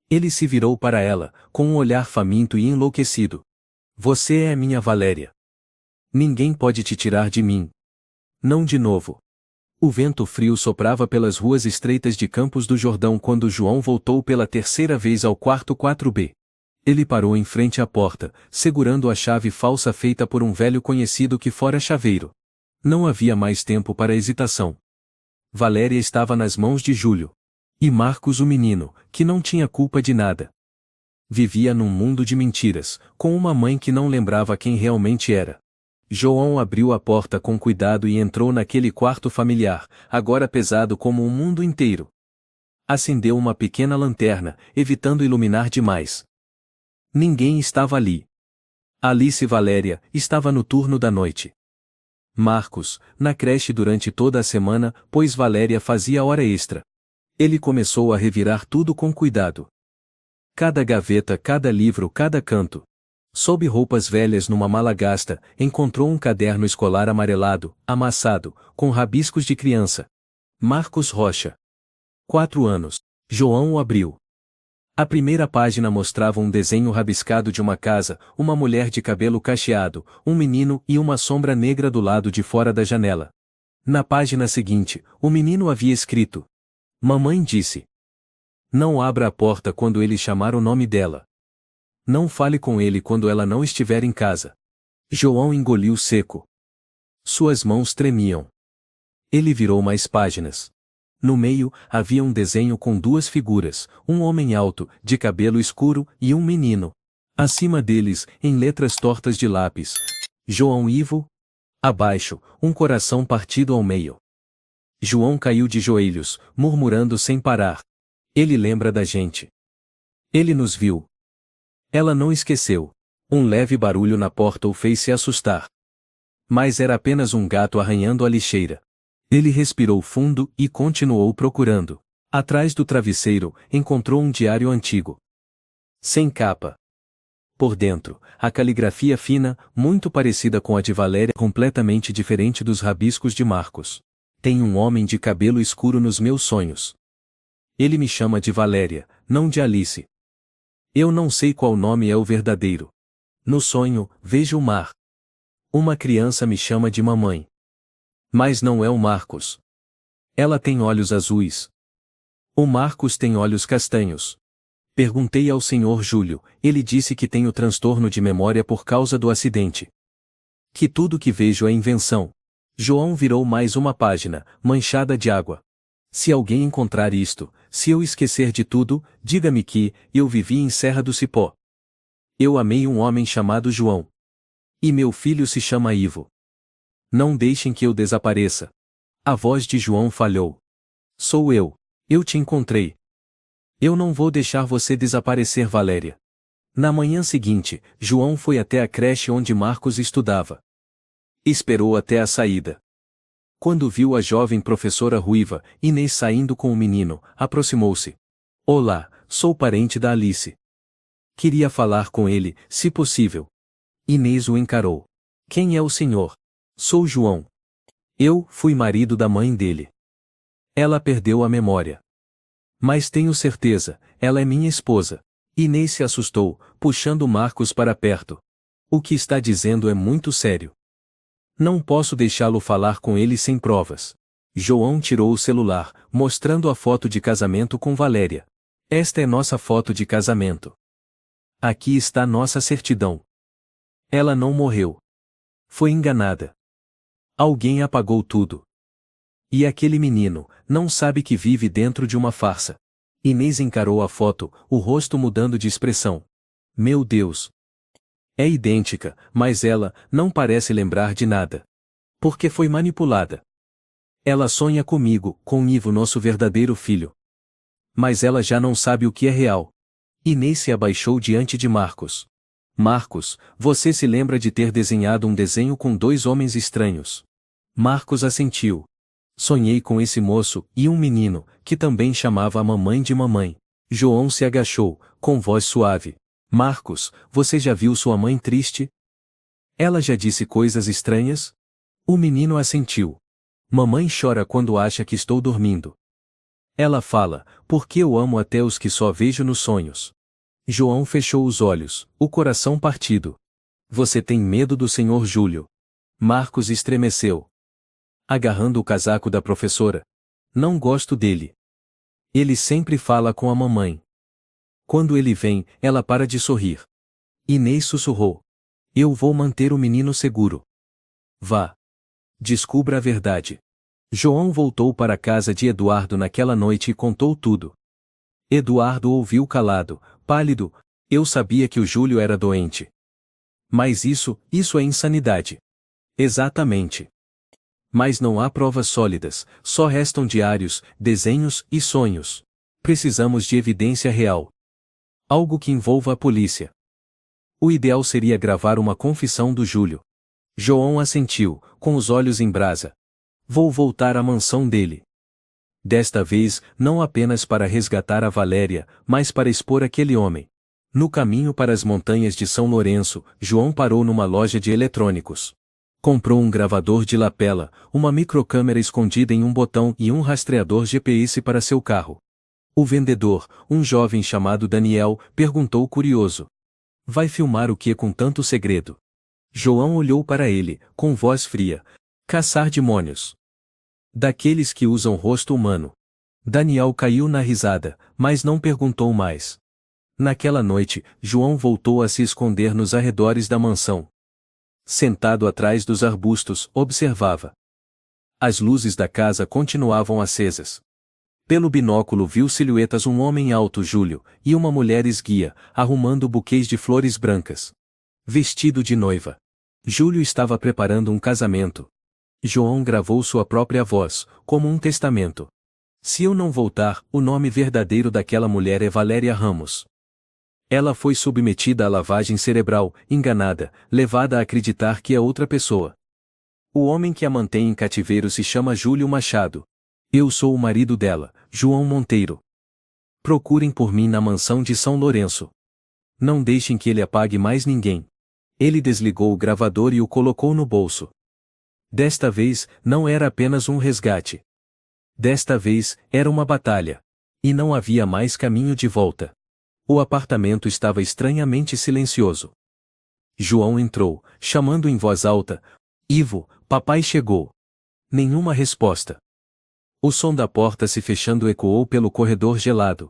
Ele se virou para ela, com um olhar faminto e enlouquecido. Você é minha Valéria. Ninguém pode te tirar de mim. Não de novo. O vento frio soprava pelas ruas estreitas de Campos do Jordão quando João voltou pela terceira vez ao quarto 4B. Ele parou em frente à porta, segurando a chave falsa feita por um velho conhecido que fora chaveiro. Não havia mais tempo para hesitação. Valéria estava nas mãos de Júlio. E Marcos, o menino, que não tinha culpa de nada. Vivia num mundo de mentiras, com uma mãe que não lembrava quem realmente era. João abriu a porta com cuidado e entrou naquele quarto familiar, agora pesado como o mundo inteiro. Acendeu uma pequena lanterna, evitando iluminar demais. Ninguém estava ali. Alice e Valéria estava no turno da noite. Marcos, na creche durante toda a semana, pois Valéria fazia hora extra. Ele começou a revirar tudo com cuidado. Cada gaveta, cada livro, cada canto. Sob roupas velhas numa mala gasta, encontrou um caderno escolar amarelado, amassado, com rabiscos de criança. Marcos Rocha. 4 anos. João o abriu. A primeira página mostrava um desenho rabiscado de uma casa, uma mulher de cabelo cacheado, um menino e uma sombra negra do lado de fora da janela. Na página seguinte, o menino havia escrito: Mamãe disse: Não abra a porta quando ele chamar o nome dela. Não fale com ele quando ela não estiver em casa. João engoliu seco. Suas mãos tremiam. Ele virou mais páginas. No meio, havia um desenho com 2 figuras, um homem alto, de cabelo escuro, e um menino. Acima deles, em letras tortas de lápis: João Ivo. Abaixo, um coração partido ao meio. João caiu de joelhos, murmurando sem parar. Ele lembra da gente. Ele nos viu. Ela não esqueceu. Um leve barulho na porta o fez se assustar. Mas era apenas um gato arranhando a lixeira. Ele respirou fundo e continuou procurando. Atrás do travesseiro, encontrou um diário antigo. Sem capa. Por dentro, a caligrafia fina, muito parecida com a de Valéria, completamente diferente dos rabiscos de Marcos. Tem um homem de cabelo escuro nos meus sonhos. Ele me chama de Valéria, não de Alice. Eu não sei qual nome é o verdadeiro. No sonho, vejo o mar. Uma criança me chama de mamãe. Mas não é o Marcos. Ela tem olhos azuis. O Marcos tem olhos castanhos. Perguntei ao senhor Júlio, ele disse que tenho transtorno de memória por causa do acidente. Que tudo que vejo é invenção. João virou mais uma página, manchada de água. Se alguém encontrar isto, se eu esquecer de tudo, diga-me que eu vivi em Serra do Cipó. Eu amei um homem chamado João. E meu filho se chama Ivo. Não deixem que eu desapareça. A voz de João falhou. Sou eu. Eu te encontrei. Eu não vou deixar você desaparecer, Valéria. Na manhã seguinte, João foi até a creche onde Marcos estudava. Esperou até a saída. Quando viu a jovem professora ruiva, Inês, saindo com o menino, aproximou-se. Olá, sou parente da Alice. Queria falar com ele, se possível. Inês o encarou. Quem é o senhor? Sou João. Eu fui marido da mãe dele. Ela perdeu a memória. Mas tenho certeza, ela é minha esposa. Inês se assustou, puxando Marcos para perto. O que está dizendo é muito sério. Não posso deixá-lo falar com ele sem provas. João tirou o celular, mostrando a foto de casamento com Valéria. Esta é nossa foto de casamento. Aqui está nossa certidão. Ela não morreu. Foi enganada. Alguém apagou tudo. E aquele menino, não sabe que vive dentro de uma farsa. Inês encarou a foto, o rosto mudando de expressão. Meu Deus! É idêntica, mas ela não parece lembrar de nada. Porque foi manipulada. Ela sonha comigo, com Ivo, nosso verdadeiro filho. Mas ela já não sabe o que é real. Inês se abaixou diante de Marcos. Marcos, você se lembra de ter desenhado um desenho com dois homens estranhos? Marcos assentiu. Sonhei com esse moço e um menino, que também chamava a mamãe de mamãe. João se agachou, com voz suave. Marcos, você já viu sua mãe triste? Ela já disse coisas estranhas? O menino assentiu. Mamãe chora quando acha que estou dormindo. Ela fala, porque eu amo até os que só vejo nos sonhos. João fechou os olhos, o coração partido. Você tem medo do Senhor Júlio? Marcos estremeceu. Agarrando o casaco da professora. Não gosto dele. Ele sempre fala com a mamãe. Quando ele vem, ela para de sorrir. Inês sussurrou. Eu vou manter o menino seguro. Vá. Descubra a verdade. João voltou para a casa de Eduardo naquela noite e contou tudo. Eduardo ouviu calado, pálido. Eu sabia que o Júlio era doente. Mas isso é insanidade. Exatamente. Mas não há provas sólidas, só restam diários, desenhos e sonhos. Precisamos de evidência real. Algo que envolva a polícia. O ideal seria gravar uma confissão do Júlio. João assentiu, com os olhos em brasa. Vou voltar à mansão dele. Desta vez, não apenas para resgatar a Valéria, mas para expor aquele homem. No caminho para as montanhas de São Lourenço, João parou numa loja de eletrônicos. Comprou um gravador de lapela, uma microcâmera escondida em um botão e um rastreador GPS para seu carro. O vendedor, um jovem chamado Daniel, perguntou curioso. Vai filmar o que com tanto segredo? João olhou para ele, com voz fria. Caçar demônios. Daqueles que usam rosto humano. Daniel caiu na risada, mas não perguntou mais. Naquela noite, João voltou a se esconder nos arredores da mansão. Sentado atrás dos arbustos, observava. As luzes da casa continuavam acesas. Pelo binóculo viu silhuetas um homem alto Júlio, e uma mulher esguia, arrumando buquês de flores brancas. Vestido de noiva. Júlio estava preparando um casamento. João gravou sua própria voz, como um testamento. Se eu não voltar, o nome verdadeiro daquela mulher é Valéria Ramos. Ela foi submetida à lavagem cerebral, enganada, levada a acreditar que é outra pessoa. O homem que a mantém em cativeiro se chama Júlio Machado. Eu sou o marido dela, João Monteiro. Procurem por mim na mansão de São Lourenço. Não deixem que ele apague mais ninguém. Ele desligou o gravador e o colocou no bolso. Desta vez, não era apenas um resgate. Desta vez, era uma batalha. E não havia mais caminho de volta. O apartamento estava estranhamente silencioso. João entrou, chamando em voz alta. Ivo, papai chegou. Nenhuma resposta. O som da porta se fechando ecoou pelo corredor gelado.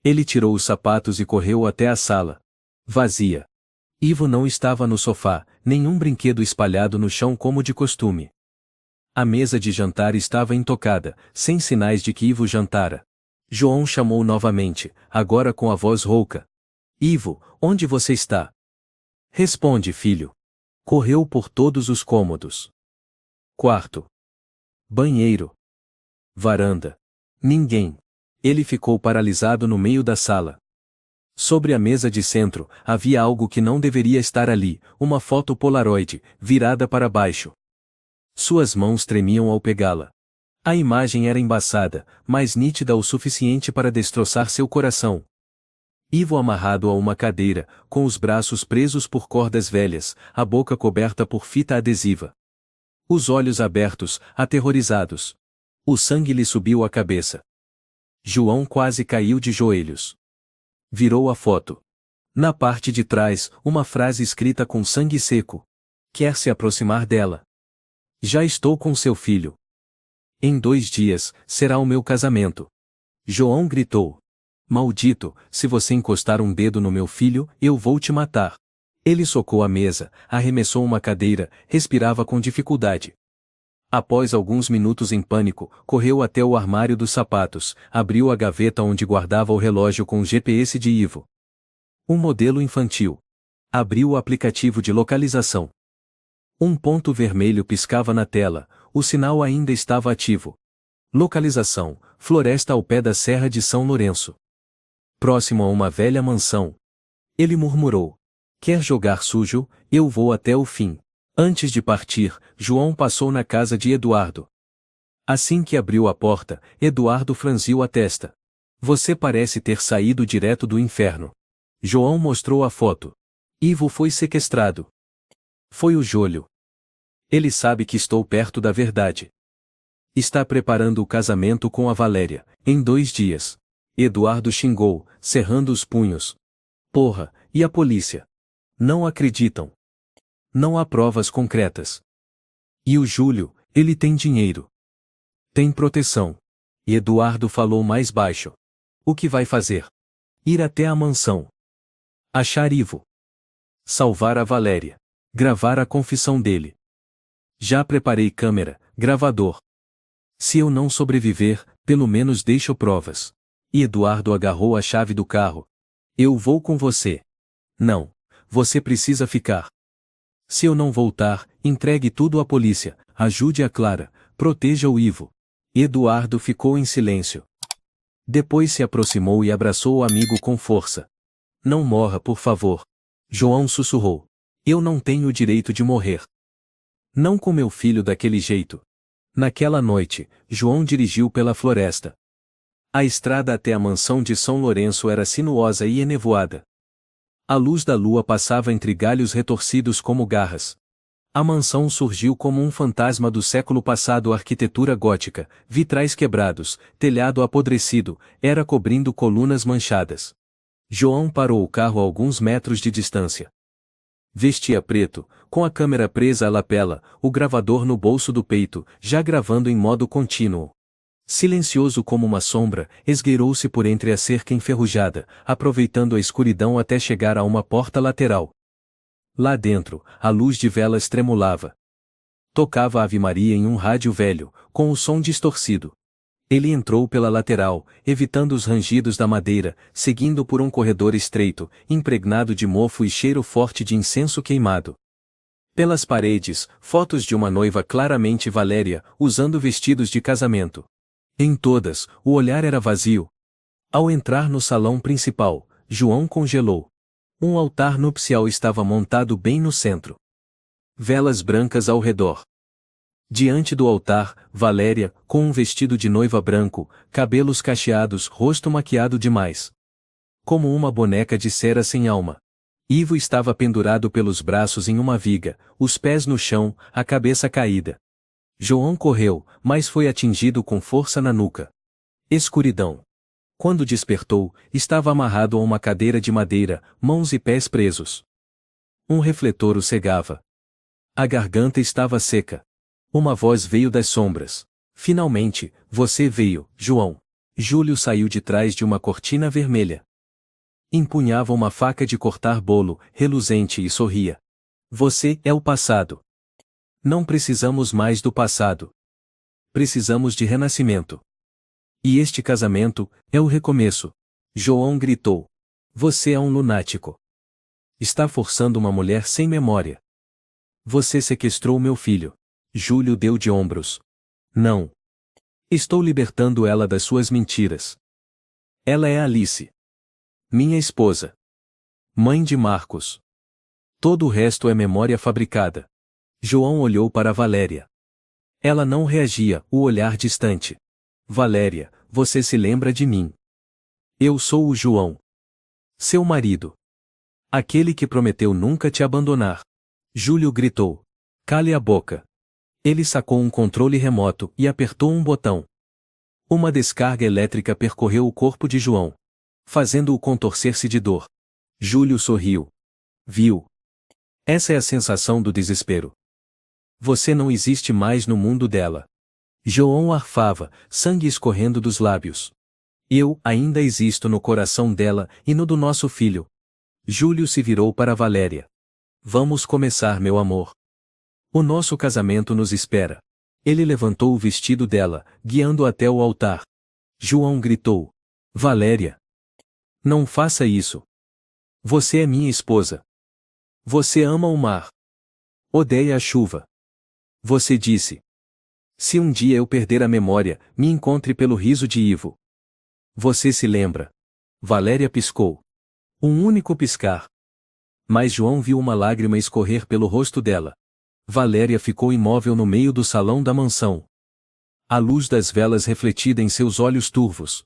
Ele tirou os sapatos e correu até a sala. Vazia. Ivo não estava no sofá, nenhum brinquedo espalhado no chão como de costume. A mesa de jantar estava intocada, sem sinais de que Ivo jantara. João chamou novamente, agora com a voz rouca. Ivo, onde você está? Responde, filho. Correu por todos os cômodos. Quarto. Banheiro. Varanda. Ninguém. Ele ficou paralisado no meio da sala. Sobre a mesa de centro, havia algo que não deveria estar ali, uma foto Polaroid, virada para baixo. Suas mãos tremiam ao pegá-la. A imagem era embaçada, mas nítida o suficiente para destroçar seu coração. Ivo amarrado a uma cadeira, com os braços presos por cordas velhas, a boca coberta por fita adesiva. Os olhos abertos, aterrorizados. O sangue lhe subiu à cabeça. João quase caiu de joelhos. Virou a foto. Na parte de trás, uma frase escrita com sangue seco. Quer se aproximar dela? Já estou com seu filho. Em 2 dias, será o meu casamento. João gritou. Maldito, se você encostar um dedo no meu filho, eu vou te matar. Ele socou a mesa, arremessou uma cadeira, respirava com dificuldade. Após alguns minutos em pânico, correu até o armário dos sapatos, abriu a gaveta onde guardava o relógio com o GPS de Ivo. Um modelo infantil. Abriu o aplicativo de localização. Um ponto vermelho piscava na tela, o sinal ainda estava ativo. Localização: floresta ao pé da Serra de São Lourenço. Próximo a uma velha mansão. Ele murmurou. Quer jogar sujo? Eu vou até o fim. Antes de partir, João passou na casa de Eduardo. Assim que abriu a porta, Eduardo franziu a testa. Você parece ter saído direto do inferno. João mostrou a foto. Ivo foi sequestrado. Foi o Jolho. Ele sabe que estou perto da verdade. Está preparando o casamento com a Valéria, em 2 dias. Eduardo xingou, cerrando os punhos. Porra, e a polícia? Não acreditam. Não há provas concretas. E o Júlio, ele tem dinheiro. Tem proteção. E Eduardo falou mais baixo. O que vai fazer? Ir até a mansão. Achar Ivo. Salvar a Valéria. Gravar a confissão dele. Já preparei câmera, gravador. Se eu não sobreviver, pelo menos deixo provas. E Eduardo agarrou a chave do carro. Eu vou com você. Não. Você precisa ficar. Se eu não voltar, entregue tudo à polícia, ajude a Clara, proteja o Ivo. Eduardo ficou em silêncio. Depois se aproximou e abraçou o amigo com força. Não morra, por favor. João sussurrou. Eu não tenho o direito de morrer. Não com meu filho daquele jeito. Naquela noite, João dirigiu pela floresta. A estrada até a mansão de São Lourenço era sinuosa e enevoada. A luz da lua passava entre galhos retorcidos como garras. A mansão surgiu como um fantasma do século passado, arquitetura gótica, vitrais quebrados, telhado apodrecido, era cobrindo colunas manchadas. João parou o carro a alguns metros de distância. Vestia preto, com a câmera presa à lapela, o gravador no bolso do peito, já gravando em modo contínuo. Silencioso como uma sombra, esgueirou-se por entre a cerca enferrujada, aproveitando a escuridão até chegar a uma porta lateral. Lá dentro, a luz de velas tremulava. Tocava Ave Maria em um rádio velho, com o som distorcido. Ele entrou pela lateral, evitando os rangidos da madeira, seguindo por um corredor estreito, impregnado de mofo e cheiro forte de incenso queimado. Pelas paredes, fotos de uma noiva claramente Valéria, usando vestidos de casamento. Em todas, o olhar era vazio. Ao entrar no salão principal, João congelou. Um altar nupcial estava montado bem no centro. Velas brancas ao redor. Diante do altar, Valéria, com um vestido de noiva branco, cabelos cacheados, rosto maquiado demais. Como uma boneca de cera sem alma. Ivo estava pendurado pelos braços em uma viga, os pés no chão, a cabeça caída. João correu, mas foi atingido com força na nuca. Escuridão. Quando despertou, estava amarrado a uma cadeira de madeira, mãos e pés presos. Um refletor o cegava. A garganta estava seca. Uma voz veio das sombras. Finalmente, você veio, João. Júlio saiu de trás de uma cortina vermelha. Empunhava uma faca de cortar bolo, reluzente, e sorria. Você é o passado. Não precisamos mais do passado. Precisamos de renascimento. E este casamento é o recomeço. João gritou. Você é um lunático. Está forçando uma mulher sem memória. Você sequestrou meu filho. Júlio deu de ombros. Não. Estou libertando ela das suas mentiras. Ela é Alice. Minha esposa. Mãe de Marcos. Todo o resto é memória fabricada. João olhou para Valéria. Ela não reagia, o olhar distante. Valéria, você se lembra de mim? Eu sou o João. Seu marido. Aquele que prometeu nunca te abandonar. Júlio gritou. Cale a boca. Ele sacou um controle remoto e apertou um botão. Uma descarga elétrica percorreu o corpo de João, fazendo-o contorcer-se de dor. Júlio sorriu. Viu? Essa é a sensação do desespero. Você não existe mais no mundo dela. João arfava, sangue escorrendo dos lábios. Eu ainda existo no coração dela e no do nosso filho. Júlio se virou para Valéria. Vamos começar, meu amor. O nosso casamento nos espera. Ele levantou o vestido dela, guiando até o altar. João gritou. Valéria! Não faça isso. Você é minha esposa. Você ama o mar. Odeia a chuva. Você disse. Se um dia eu perder a memória, me encontre pelo riso de Ivo. Você se lembra? Valéria piscou. Um único piscar. Mas João viu uma lágrima escorrer pelo rosto dela. Valéria ficou imóvel no meio do salão da mansão. A luz das velas refletida em seus olhos turvos.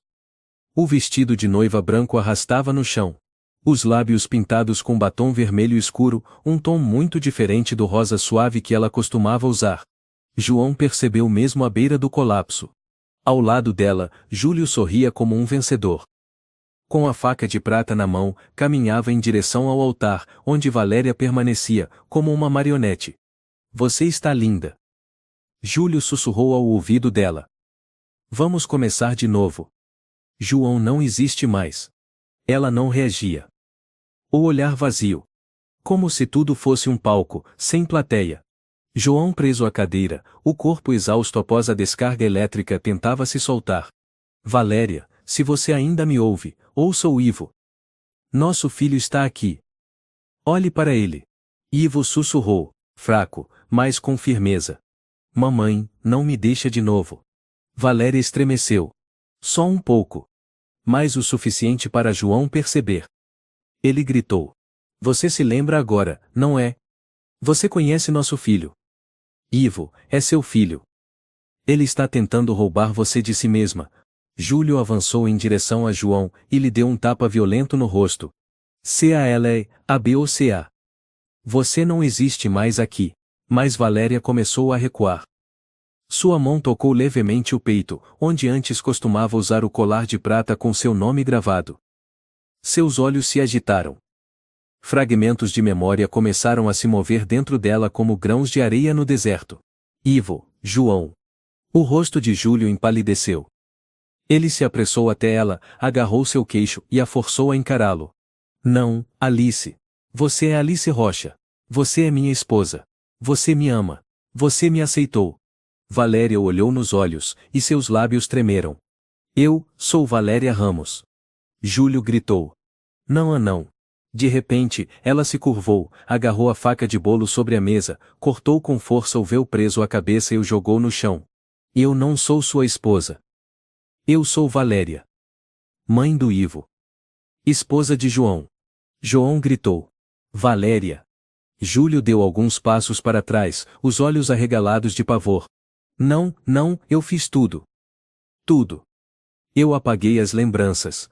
O vestido de noiva branco arrastava no chão. Os lábios pintados com batom vermelho escuro, um tom muito diferente do rosa suave que ela costumava usar. João percebeu mesmo à beira do colapso. Ao lado dela, Júlio sorria como um vencedor. Com a faca de prata na mão, caminhava em direção ao altar, onde Valéria permanecia, como uma marionete. Você está linda. Júlio sussurrou ao ouvido dela. Vamos começar de novo. João não existe mais. Ela não reagia. O olhar vazio. Como se tudo fosse um palco, sem plateia. João preso à cadeira, o corpo exausto após a descarga elétrica tentava se soltar. Valéria, se você ainda me ouve, ouça o Ivo. Nosso filho está aqui. Olhe para ele. Ivo sussurrou, fraco, mas com firmeza. Mamãe, não me deixa de novo. Valéria estremeceu. Só um pouco. Mas o suficiente para João perceber. Ele gritou. Você se lembra agora, não é? Você conhece nosso filho. Ivo, é seu filho. Ele está tentando roubar você de si mesma. Júlio avançou em direção a João e lhe deu um tapa violento no rosto. C-A-L-E-A-B-O-C-A. Você não existe mais aqui. Mas Valéria começou a recuar. Sua mão tocou levemente o peito, onde antes costumava usar o colar de prata com seu nome gravado. Seus olhos se agitaram. Fragmentos de memória começaram a se mover dentro dela como grãos de areia no deserto. Ivo, João. O rosto de Júlio empalideceu. Ele se apressou até ela, agarrou seu queixo e a forçou a encará-lo. Não, Alice. Você é Alice Rocha. Você é minha esposa. Você me ama. Você me aceitou. Valéria o olhou nos olhos, e seus lábios tremeram. Eu sou Valéria Ramos. Júlio gritou. Não, não. De repente, ela se curvou, agarrou a faca de bolo sobre a mesa, cortou com força o véu preso à cabeça e o jogou no chão. Eu não sou sua esposa. Eu sou Valéria. Mãe do Ivo. Esposa de João. João gritou. Valéria. Júlio deu alguns passos para trás, os olhos arregalados de pavor. Não, não, eu fiz tudo. Tudo. Eu apaguei as lembranças.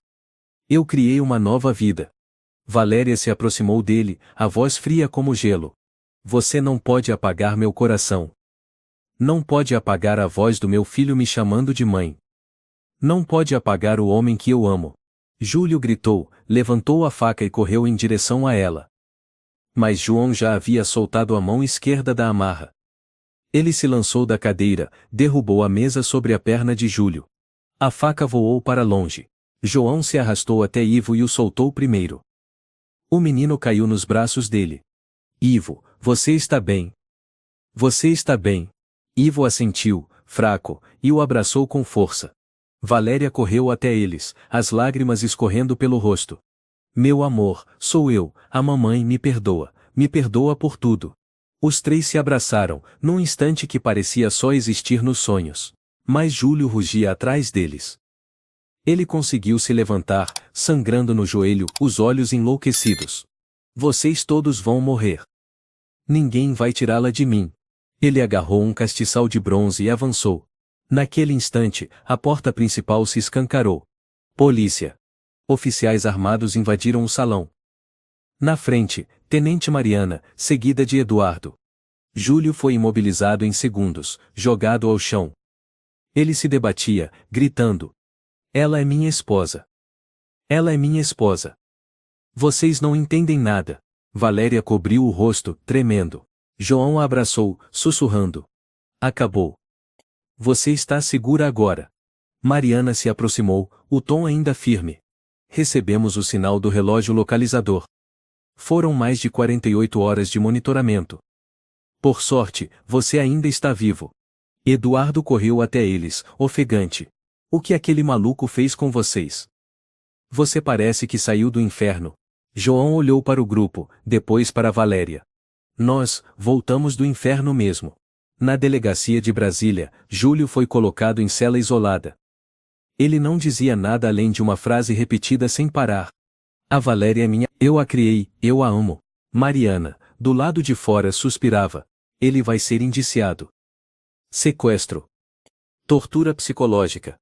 Eu criei uma nova vida. Valéria se aproximou dele, a voz fria como gelo. Você não pode apagar meu coração. Não pode apagar a voz do meu filho me chamando de mãe. Não pode apagar o homem que eu amo. Júlio gritou, levantou a faca e correu em direção a ela. Mas João já havia soltado a mão esquerda da amarra. Ele se lançou da cadeira, derrubou a mesa sobre a perna de Júlio. A faca voou para longe. João se arrastou até Ivo e o soltou primeiro. O menino caiu nos braços dele. Ivo, você está bem? Você está bem? Ivo assentiu, fraco, e o abraçou com força. Valéria correu até eles, as lágrimas escorrendo pelo rosto. Meu amor, sou eu, a mamãe me perdoa por tudo. Os três se abraçaram, num instante que parecia só existir nos sonhos. Mas Júlio rugia atrás deles. Ele conseguiu se levantar, sangrando no joelho, os olhos enlouquecidos. Vocês todos vão morrer. Ninguém vai tirá-la de mim. Ele agarrou um castiçal de bronze e avançou. Naquele instante, a porta principal se escancarou. Polícia. Oficiais armados invadiram o salão. Na frente, Tenente Mariana, seguida de Eduardo. Júlio foi imobilizado em segundos, jogado ao chão. Ele se debatia, gritando. Ela é minha esposa. Ela é minha esposa. Vocês não entendem nada. Valéria cobriu o rosto, tremendo. João a abraçou, sussurrando. Acabou. Você está segura agora. Mariana se aproximou, o tom ainda firme. Recebemos o sinal do relógio localizador. Foram mais de 48 horas de monitoramento. Por sorte, você ainda está vivo. Eduardo correu até eles, ofegante. O que aquele maluco fez com vocês? Você parece que saiu do inferno. João olhou para o grupo, depois para Valéria. Nós, voltamos do inferno mesmo. Na delegacia de Brasília, Júlio foi colocado em cela isolada. Ele não dizia nada além de uma frase repetida sem parar. A Valéria é minha, eu a criei, eu a amo. Mariana, do lado de fora suspirava. Ele vai ser indiciado. Sequestro. Tortura psicológica.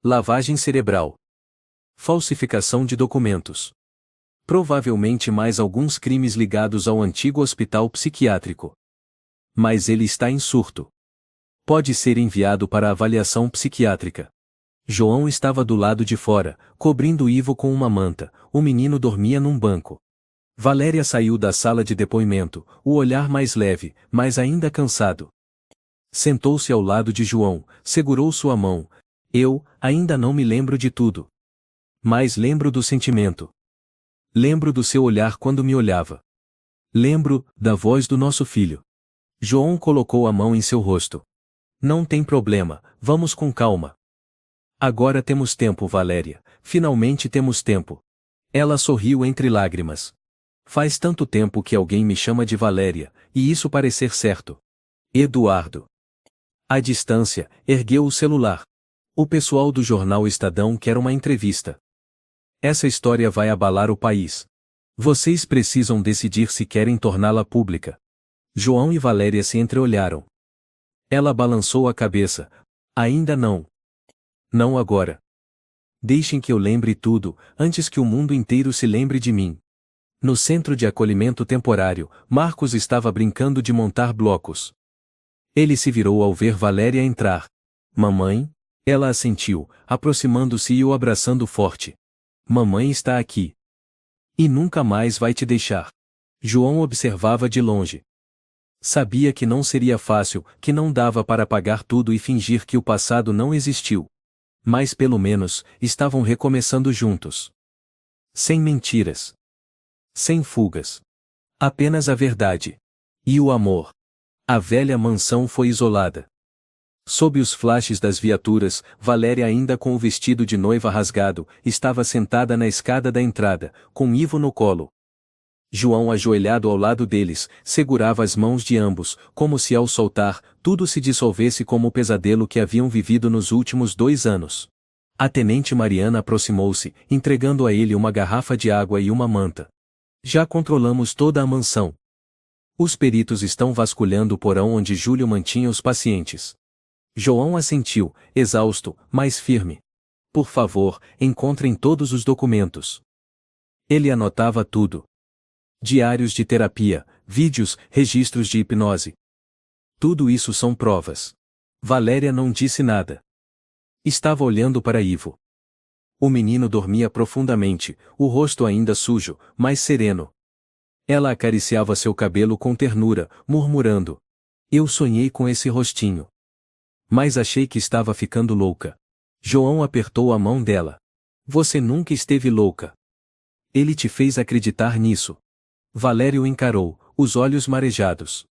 Lavagem cerebral. Falsificação de documentos. Provavelmente mais alguns crimes ligados ao antigo hospital psiquiátrico. Mas ele está em surto. Pode ser enviado para avaliação psiquiátrica. João estava do lado de fora, cobrindo Ivo com uma manta. O menino dormia num banco. Valéria saiu da sala de depoimento, o olhar mais leve, mas ainda cansado. Sentou-se ao lado de João, segurou sua mão. Eu, ainda não me lembro de tudo. Mas lembro do sentimento. Lembro do seu olhar quando me olhava. Lembro da voz do nosso filho. João colocou a mão em seu rosto. Não tem problema, vamos com calma. Agora temos tempo, Valéria, finalmente temos tempo. Ela sorriu entre lágrimas. Faz tanto tempo que alguém me chama de Valéria, e isso parecer certo. Eduardo. À distância, ergueu o celular. O pessoal do jornal Estadão quer uma entrevista. Essa história vai abalar o país. Vocês precisam decidir se querem torná-la pública. João e Valéria se entreolharam. Ela balançou a cabeça. Ainda não. Não agora. Deixem que eu lembre tudo, antes que o mundo inteiro se lembre de mim. No centro de acolhimento temporário, Marcos estava brincando de montar blocos. Ele se virou ao ver Valéria entrar. Mamãe? Ela assentiu, aproximando-se e o abraçando forte. Mamãe está aqui. E nunca mais vai te deixar. João observava de longe. Sabia que não seria fácil, que não dava para apagar tudo e fingir que o passado não existiu. Mas pelo menos, estavam recomeçando juntos. Sem mentiras. Sem fugas. Apenas a verdade. E o amor. A velha mansão foi isolada. Sob os flashes das viaturas, Valéria, ainda com o vestido de noiva rasgado, estava sentada na escada da entrada, com Ivo no colo. João, ajoelhado ao lado deles, segurava as mãos de ambos, como se ao soltar, tudo se dissolvesse como o pesadelo que haviam vivido nos últimos 2 anos. A tenente Mariana aproximou-se, entregando a ele uma garrafa de água e uma manta. Já controlamos toda a mansão. Os peritos estão vasculhando o porão onde Júlio mantinha os pacientes. João assentiu, exausto, mas firme. Por favor, encontrem todos os documentos. Ele anotava tudo. Diários de terapia, vídeos, registros de hipnose. Tudo isso são provas. Valéria não disse nada. Estava olhando para Ivo. O menino dormia profundamente, o rosto ainda sujo, mas sereno. Ela acariciava seu cabelo com ternura, murmurando. Eu sonhei com esse rostinho. Mas achei que estava ficando louca. João apertou a mão dela. Você nunca esteve louca. Ele te fez acreditar nisso. Valéria o encarou, os olhos marejados.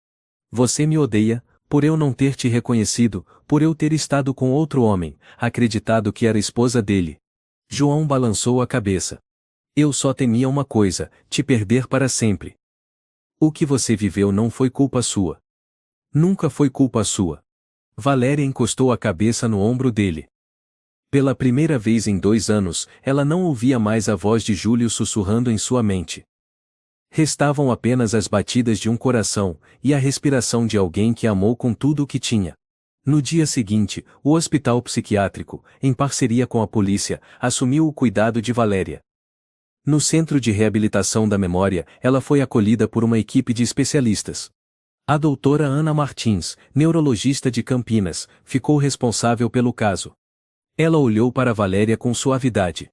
Você me odeia, por eu não ter te reconhecido, por eu ter estado com outro homem, acreditado que era esposa dele. João balançou a cabeça. Eu só temia uma coisa, te perder para sempre. O que você viveu não foi culpa sua. Nunca foi culpa sua. Valéria encostou a cabeça no ombro dele. Pela primeira vez em 2 anos, ela não ouvia mais a voz de Júlio sussurrando em sua mente. Restavam apenas as batidas de um coração, e a respiração de alguém que amou com tudo o que tinha. No dia seguinte, o hospital psiquiátrico, em parceria com a polícia, assumiu o cuidado de Valéria. No Centro de Reabilitação da Memória, ela foi acolhida por uma equipe de especialistas. A doutora Ana Martins, neurologista de Campinas, ficou responsável pelo caso. Ela olhou para Valéria com suavidade.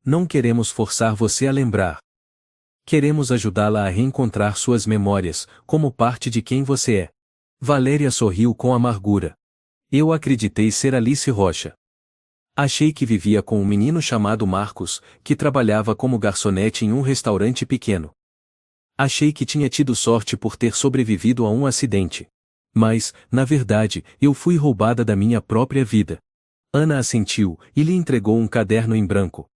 Não queremos forçar você a lembrar. Queremos ajudá-la a reencontrar suas memórias, como parte de quem você é. Valéria sorriu com amargura. Eu acreditei ser Alice Rocha. Achei que vivia com um menino chamado Marcos, que trabalhava como garçonete em um restaurante pequeno. Achei que tinha tido sorte por ter sobrevivido a um acidente. Mas, na verdade, eu fui roubada da minha própria vida. Ana assentiu e lhe entregou um caderno em branco.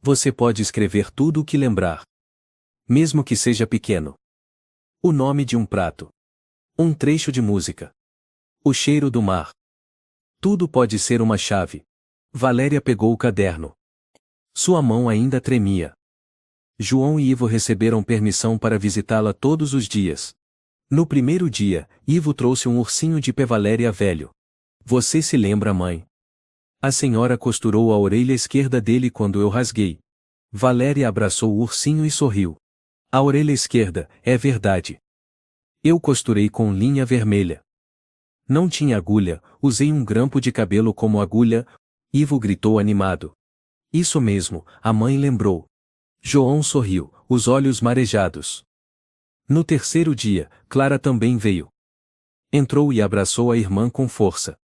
Você pode escrever tudo o que lembrar. Mesmo que seja pequeno. O nome de um prato. Um trecho de música. O cheiro do mar. Tudo pode ser uma chave. Valéria pegou o caderno. Sua mão ainda tremia. João e Ivo receberam permissão para visitá-la todos os dias. No primeiro dia, Ivo trouxe um ursinho de pé Valéria velho. Você se lembra, mãe? A senhora costurou a orelha esquerda dele quando eu rasguei. Valéria abraçou o ursinho e sorriu. A orelha esquerda, é verdade. Eu costurei com linha vermelha. Não tinha agulha, usei um grampo de cabelo como agulha. Ivo gritou animado. Isso mesmo, a mãe lembrou. João sorriu, os olhos marejados. No terceiro dia, Clara também veio. Entrou e abraçou a irmã com força.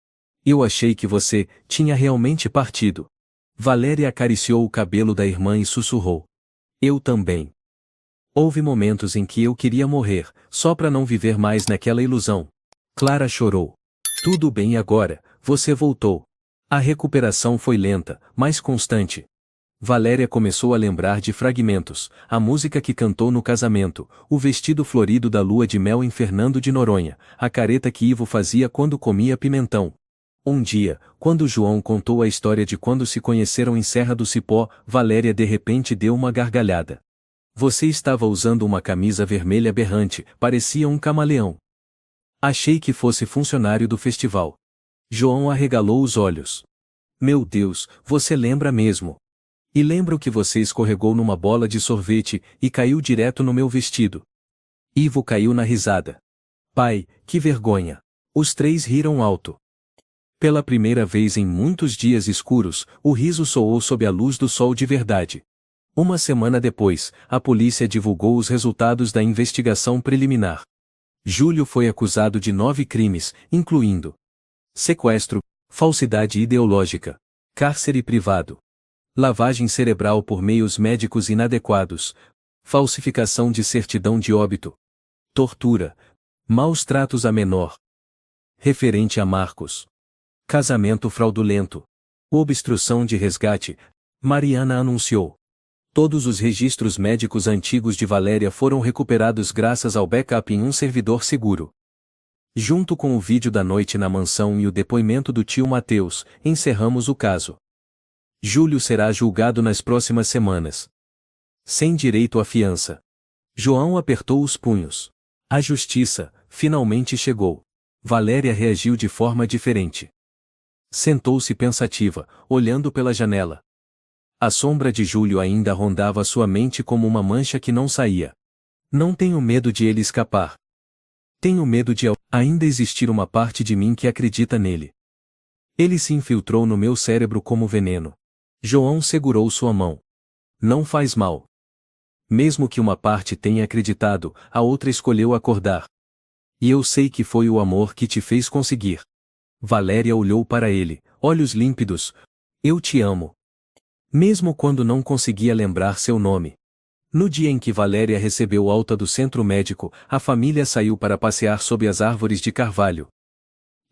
Eu achei que você tinha realmente partido. Valéria acariciou o cabelo da irmã e sussurrou. Eu também. Houve momentos em que eu queria morrer, só para não viver mais naquela ilusão. Clara chorou. Tudo bem agora, você voltou. A recuperação foi lenta, mas constante. Valéria começou a lembrar de fragmentos, a música que cantou no casamento, o vestido florido da lua de mel em Fernando de Noronha, a careta que Ivo fazia quando comia pimentão. Um dia, quando João contou a história de quando se conheceram em Serra do Cipó, Valéria de repente deu uma gargalhada. Você estava usando uma camisa vermelha berrante, parecia um camaleão. Achei que fosse funcionário do festival. João arregalou os olhos. Meu Deus, você lembra mesmo. E lembro que você escorregou numa bola de sorvete e caiu direto no meu vestido. Ivo caiu na risada. Pai, que vergonha. Os três riram alto. Pela primeira vez em muitos dias escuros, o riso soou sob a luz do sol de verdade. Uma semana depois, a polícia divulgou os resultados da investigação preliminar. Júlio foi acusado de 9 crimes, incluindo sequestro, falsidade ideológica, cárcere privado, lavagem cerebral por meios médicos inadequados, falsificação de certidão de óbito, tortura, maus tratos a menor. Referente a Marcos. Casamento fraudulento. Obstrução de resgate. Mariana anunciou. Todos os registros médicos antigos de Valéria foram recuperados graças ao backup em um servidor seguro. Junto com o vídeo da noite na mansão e o depoimento do tio Mateus, encerramos o caso. Júlio será julgado nas próximas semanas. Sem direito à fiança. João apertou os punhos. A justiça, finalmente chegou. Valéria reagiu de forma diferente. Sentou-se pensativa, olhando pela janela. A sombra de Júlio ainda rondava sua mente como uma mancha que não saía. Não tenho medo de ele escapar. Tenho medo de ainda existir uma parte de mim que acredita nele. Ele se infiltrou no meu cérebro como veneno. João segurou sua mão. Não faz mal. Mesmo que uma parte tenha acreditado, a outra escolheu acordar. E eu sei que foi o amor que te fez conseguir. Valéria olhou para ele, olhos límpidos. Eu te amo. Mesmo quando não conseguia lembrar seu nome. No dia em que Valéria recebeu alta do centro médico, a família saiu para passear sob as árvores de carvalho.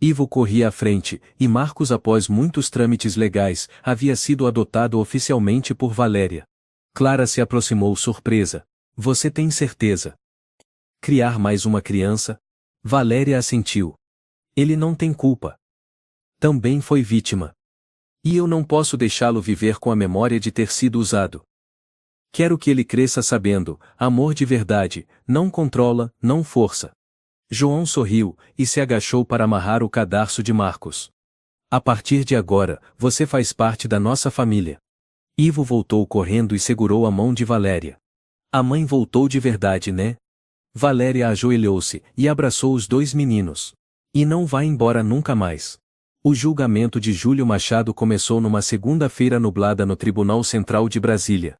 Ivo corria à frente, e Marcos, após muitos trâmites legais, havia sido adotado oficialmente por Valéria. Clara se aproximou surpresa. Você tem certeza? Criar mais uma criança? Valéria assentiu. Ele não tem culpa. Também foi vítima. E eu não posso deixá-lo viver com a memória de ter sido usado. Quero que ele cresça sabendo, amor de verdade, não controla, não força. João sorriu, e se agachou para amarrar o cadarço de Marcos. A partir de agora, você faz parte da nossa família. Ivo voltou correndo e segurou a mão de Valéria. A mãe voltou de verdade, né? Valéria ajoelhou-se, e abraçou os dois meninos. E não vai embora nunca mais. O julgamento de Júlio Machado começou numa segunda-feira nublada no Tribunal Central de Brasília.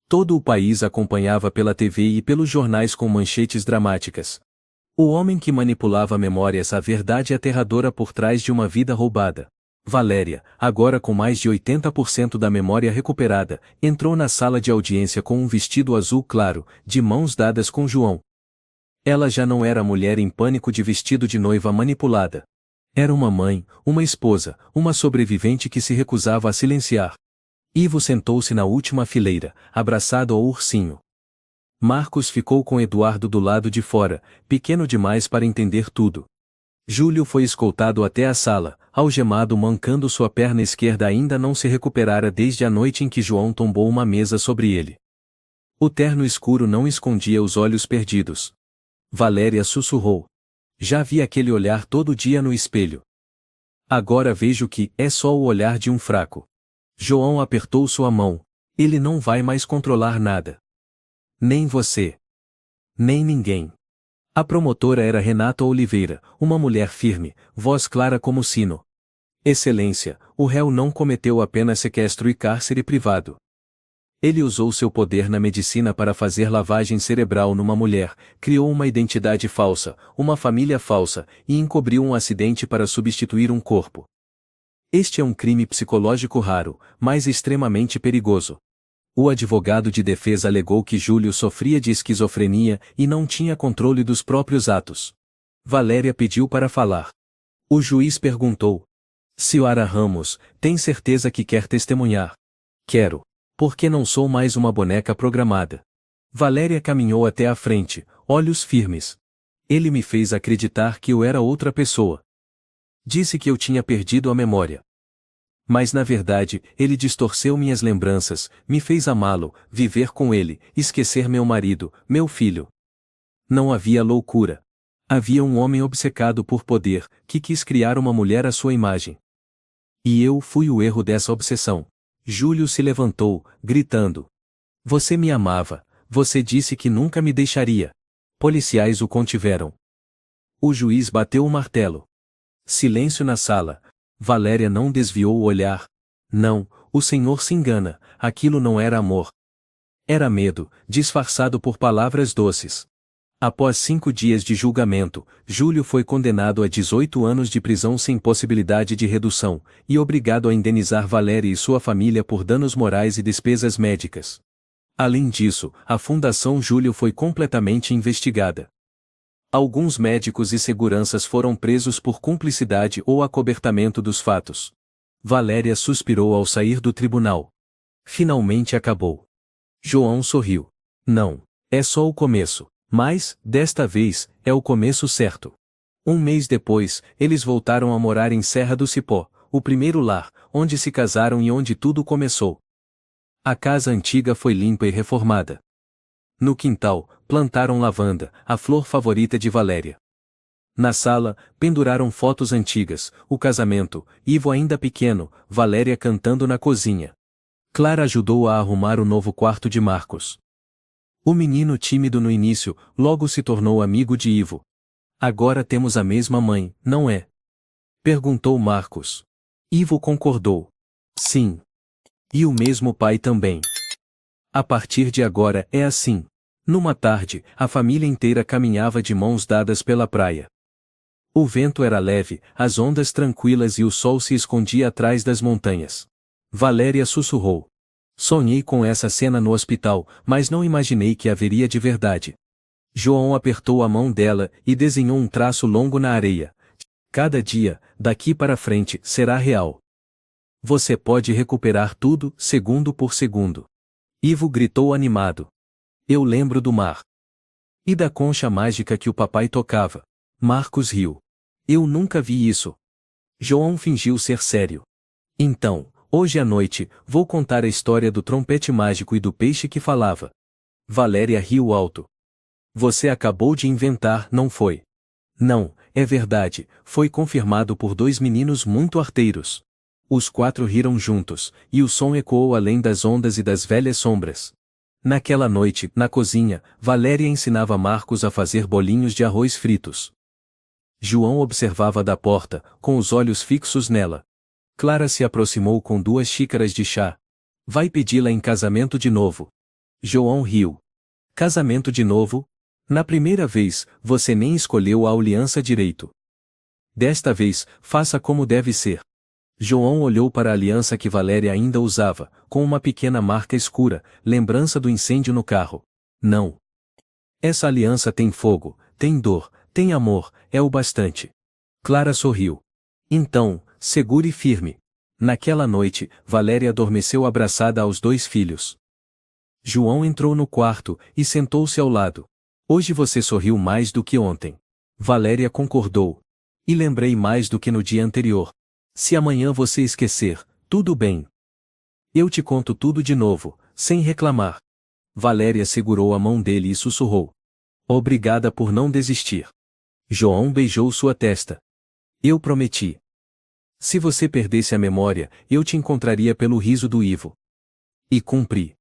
Todo o país acompanhava pela TV e pelos jornais com manchetes dramáticas. O homem que manipulava memórias, a verdade aterradora por trás de uma vida roubada. Valéria, agora com mais de 80% da memória recuperada, entrou na sala de audiência com um vestido azul claro, de mãos dadas com João. Ela já não era mulher em pânico de vestido de noiva manipulada. Era uma mãe, uma esposa, uma sobrevivente que se recusava a silenciar. Ivo sentou-se na última fileira, abraçado ao ursinho. Marcos ficou com Eduardo do lado de fora, pequeno demais para entender tudo. Júlio foi escoltado até a sala, algemado, mancando sua perna esquerda ainda não se recuperara desde a noite em que João tombou uma mesa sobre ele. O terno escuro não escondia os olhos perdidos. Valéria sussurrou. Já vi aquele olhar todo dia no espelho. Agora vejo que é só o olhar de um fraco. João apertou sua mão. Ele não vai mais controlar nada. Nem você. Nem ninguém. A promotora era Renata Oliveira, uma mulher firme, voz clara como sino. Excelência, o réu não cometeu apenas sequestro e cárcere privado. Ele usou seu poder na medicina para fazer lavagem cerebral numa mulher, criou uma identidade falsa, uma família falsa, e encobriu um acidente para substituir um corpo. Este é um crime psicológico raro, mas extremamente perigoso. O advogado de defesa alegou que Júlio sofria de esquizofrenia e não tinha controle dos próprios atos. Valéria pediu para falar. O juiz perguntou. Senhora Ramos, tem certeza que quer testemunhar? Quero. Porque não sou mais uma boneca programada. Valéria caminhou até a frente, olhos firmes. Ele me fez acreditar que eu era outra pessoa. Disse que eu tinha perdido a memória. Mas na verdade, ele distorceu minhas lembranças, me fez amá-lo, viver com ele, esquecer meu marido, meu filho. Não havia loucura. Havia um homem obcecado por poder, que quis criar uma mulher à sua imagem. E eu fui o erro dessa obsessão. Júlio se levantou, gritando. Você me amava, você disse que nunca me deixaria. Policiais o contiveram. O juiz bateu o martelo. Silêncio na sala. Valéria não desviou o olhar. Não, o senhor se engana, aquilo não era amor. Era medo, disfarçado por palavras doces. Após 5 dias de julgamento, Júlio foi condenado a 18 anos de prisão sem possibilidade de redução, e obrigado a indenizar Valéria e sua família por danos morais e despesas médicas. Além disso, a Fundação Júlio foi completamente investigada. Alguns médicos e seguranças foram presos por cumplicidade ou acobertamento dos fatos. Valéria suspirou ao sair do tribunal. Finalmente acabou. João sorriu. Não, é só o começo. Mas, desta vez, é o começo certo. 1 mês depois, eles voltaram a morar em Serra do Cipó, o primeiro lar, onde se casaram e onde tudo começou. A casa antiga foi limpa e reformada. No quintal, plantaram lavanda, a flor favorita de Valéria. Na sala, penduraram fotos antigas, o casamento, Ivo ainda pequeno, Valéria cantando na cozinha. Clara ajudou a arrumar o novo quarto de Marcos. O menino tímido no início, logo se tornou amigo de Ivo. Agora temos a mesma mãe, não é? Perguntou Marcos. Ivo concordou. Sim. E o mesmo pai também. A partir de agora é assim. Numa tarde, a família inteira caminhava de mãos dadas pela praia. O vento era leve, as ondas tranquilas e o sol se escondia atrás das montanhas. Valéria sussurrou. Sonhei com essa cena no hospital, mas não imaginei que haveria de verdade. João apertou a mão dela e desenhou um traço longo na areia. Cada dia, daqui para frente, será real. Você pode recuperar tudo, segundo por segundo. Ivo gritou animado. Eu lembro do mar. E da concha mágica que o papai tocava. Marcos riu. Eu nunca vi isso. João fingiu ser sério. Então, hoje à noite, vou contar a história do trompete mágico e do peixe que falava. Valéria riu alto. Você acabou de inventar, não foi? Não, é verdade, foi confirmado por 2 meninos muito arteiros. Os 4 riram juntos, e o som ecoou além das ondas e das velhas sombras. Naquela noite, na cozinha, Valéria ensinava Marcos a fazer bolinhos de arroz fritos. João observava da porta, com os olhos fixos nela. Clara se aproximou com 2 xícaras de chá. Vai pedi-la em casamento de novo. João riu. Casamento de novo? Na primeira vez, você nem escolheu a aliança direito. Desta vez, faça como deve ser. João olhou para a aliança que Valéria ainda usava, com uma pequena marca escura, lembrança do incêndio no carro. Não. Essa aliança tem fogo, tem dor, tem amor, é o bastante. Clara sorriu. Então, segure firme. Naquela noite, Valéria adormeceu abraçada aos 2 filhos. João entrou no quarto e sentou-se ao lado. Hoje você sorriu mais do que ontem. Valéria concordou. E lembrei mais do que no dia anterior. Se amanhã você esquecer, tudo bem. Eu te conto tudo de novo, sem reclamar. Valéria segurou a mão dele e sussurrou. Obrigada por não desistir. João beijou sua testa. Eu prometi. Se você perdesse a memória, eu te encontraria pelo riso do Ivo. E cumpri.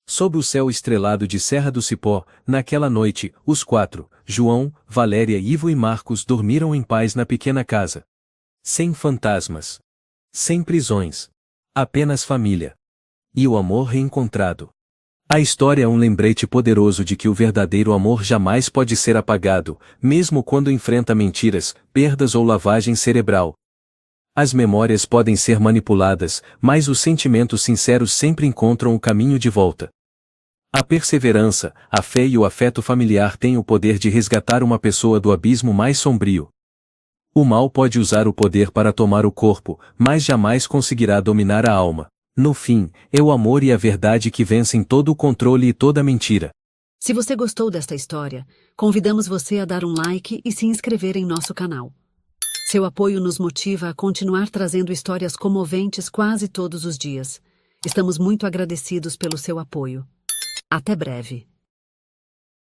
Sob o céu estrelado de Serra do Cipó, naquela noite, os 4, João, Valéria, Ivo e Marcos dormiram em paz na pequena casa. Sem fantasmas. Sem prisões. Apenas família. E o amor reencontrado. A história é um lembrete poderoso de que o verdadeiro amor jamais pode ser apagado, mesmo quando enfrenta mentiras, perdas ou lavagem cerebral. As memórias podem ser manipuladas, mas os sentimentos sinceros sempre encontram o caminho de volta. A perseverança, a fé e o afeto familiar têm o poder de resgatar uma pessoa do abismo mais sombrio. O mal pode usar o poder para tomar o corpo, mas jamais conseguirá dominar a alma. No fim, é o amor e a verdade que vencem todo o controle e toda mentira. Se você gostou desta história, convidamos você a dar um like e se inscrever em nosso canal. Seu apoio nos motiva a continuar trazendo histórias comoventes quase todos os dias. Estamos muito agradecidos pelo seu apoio. Até breve.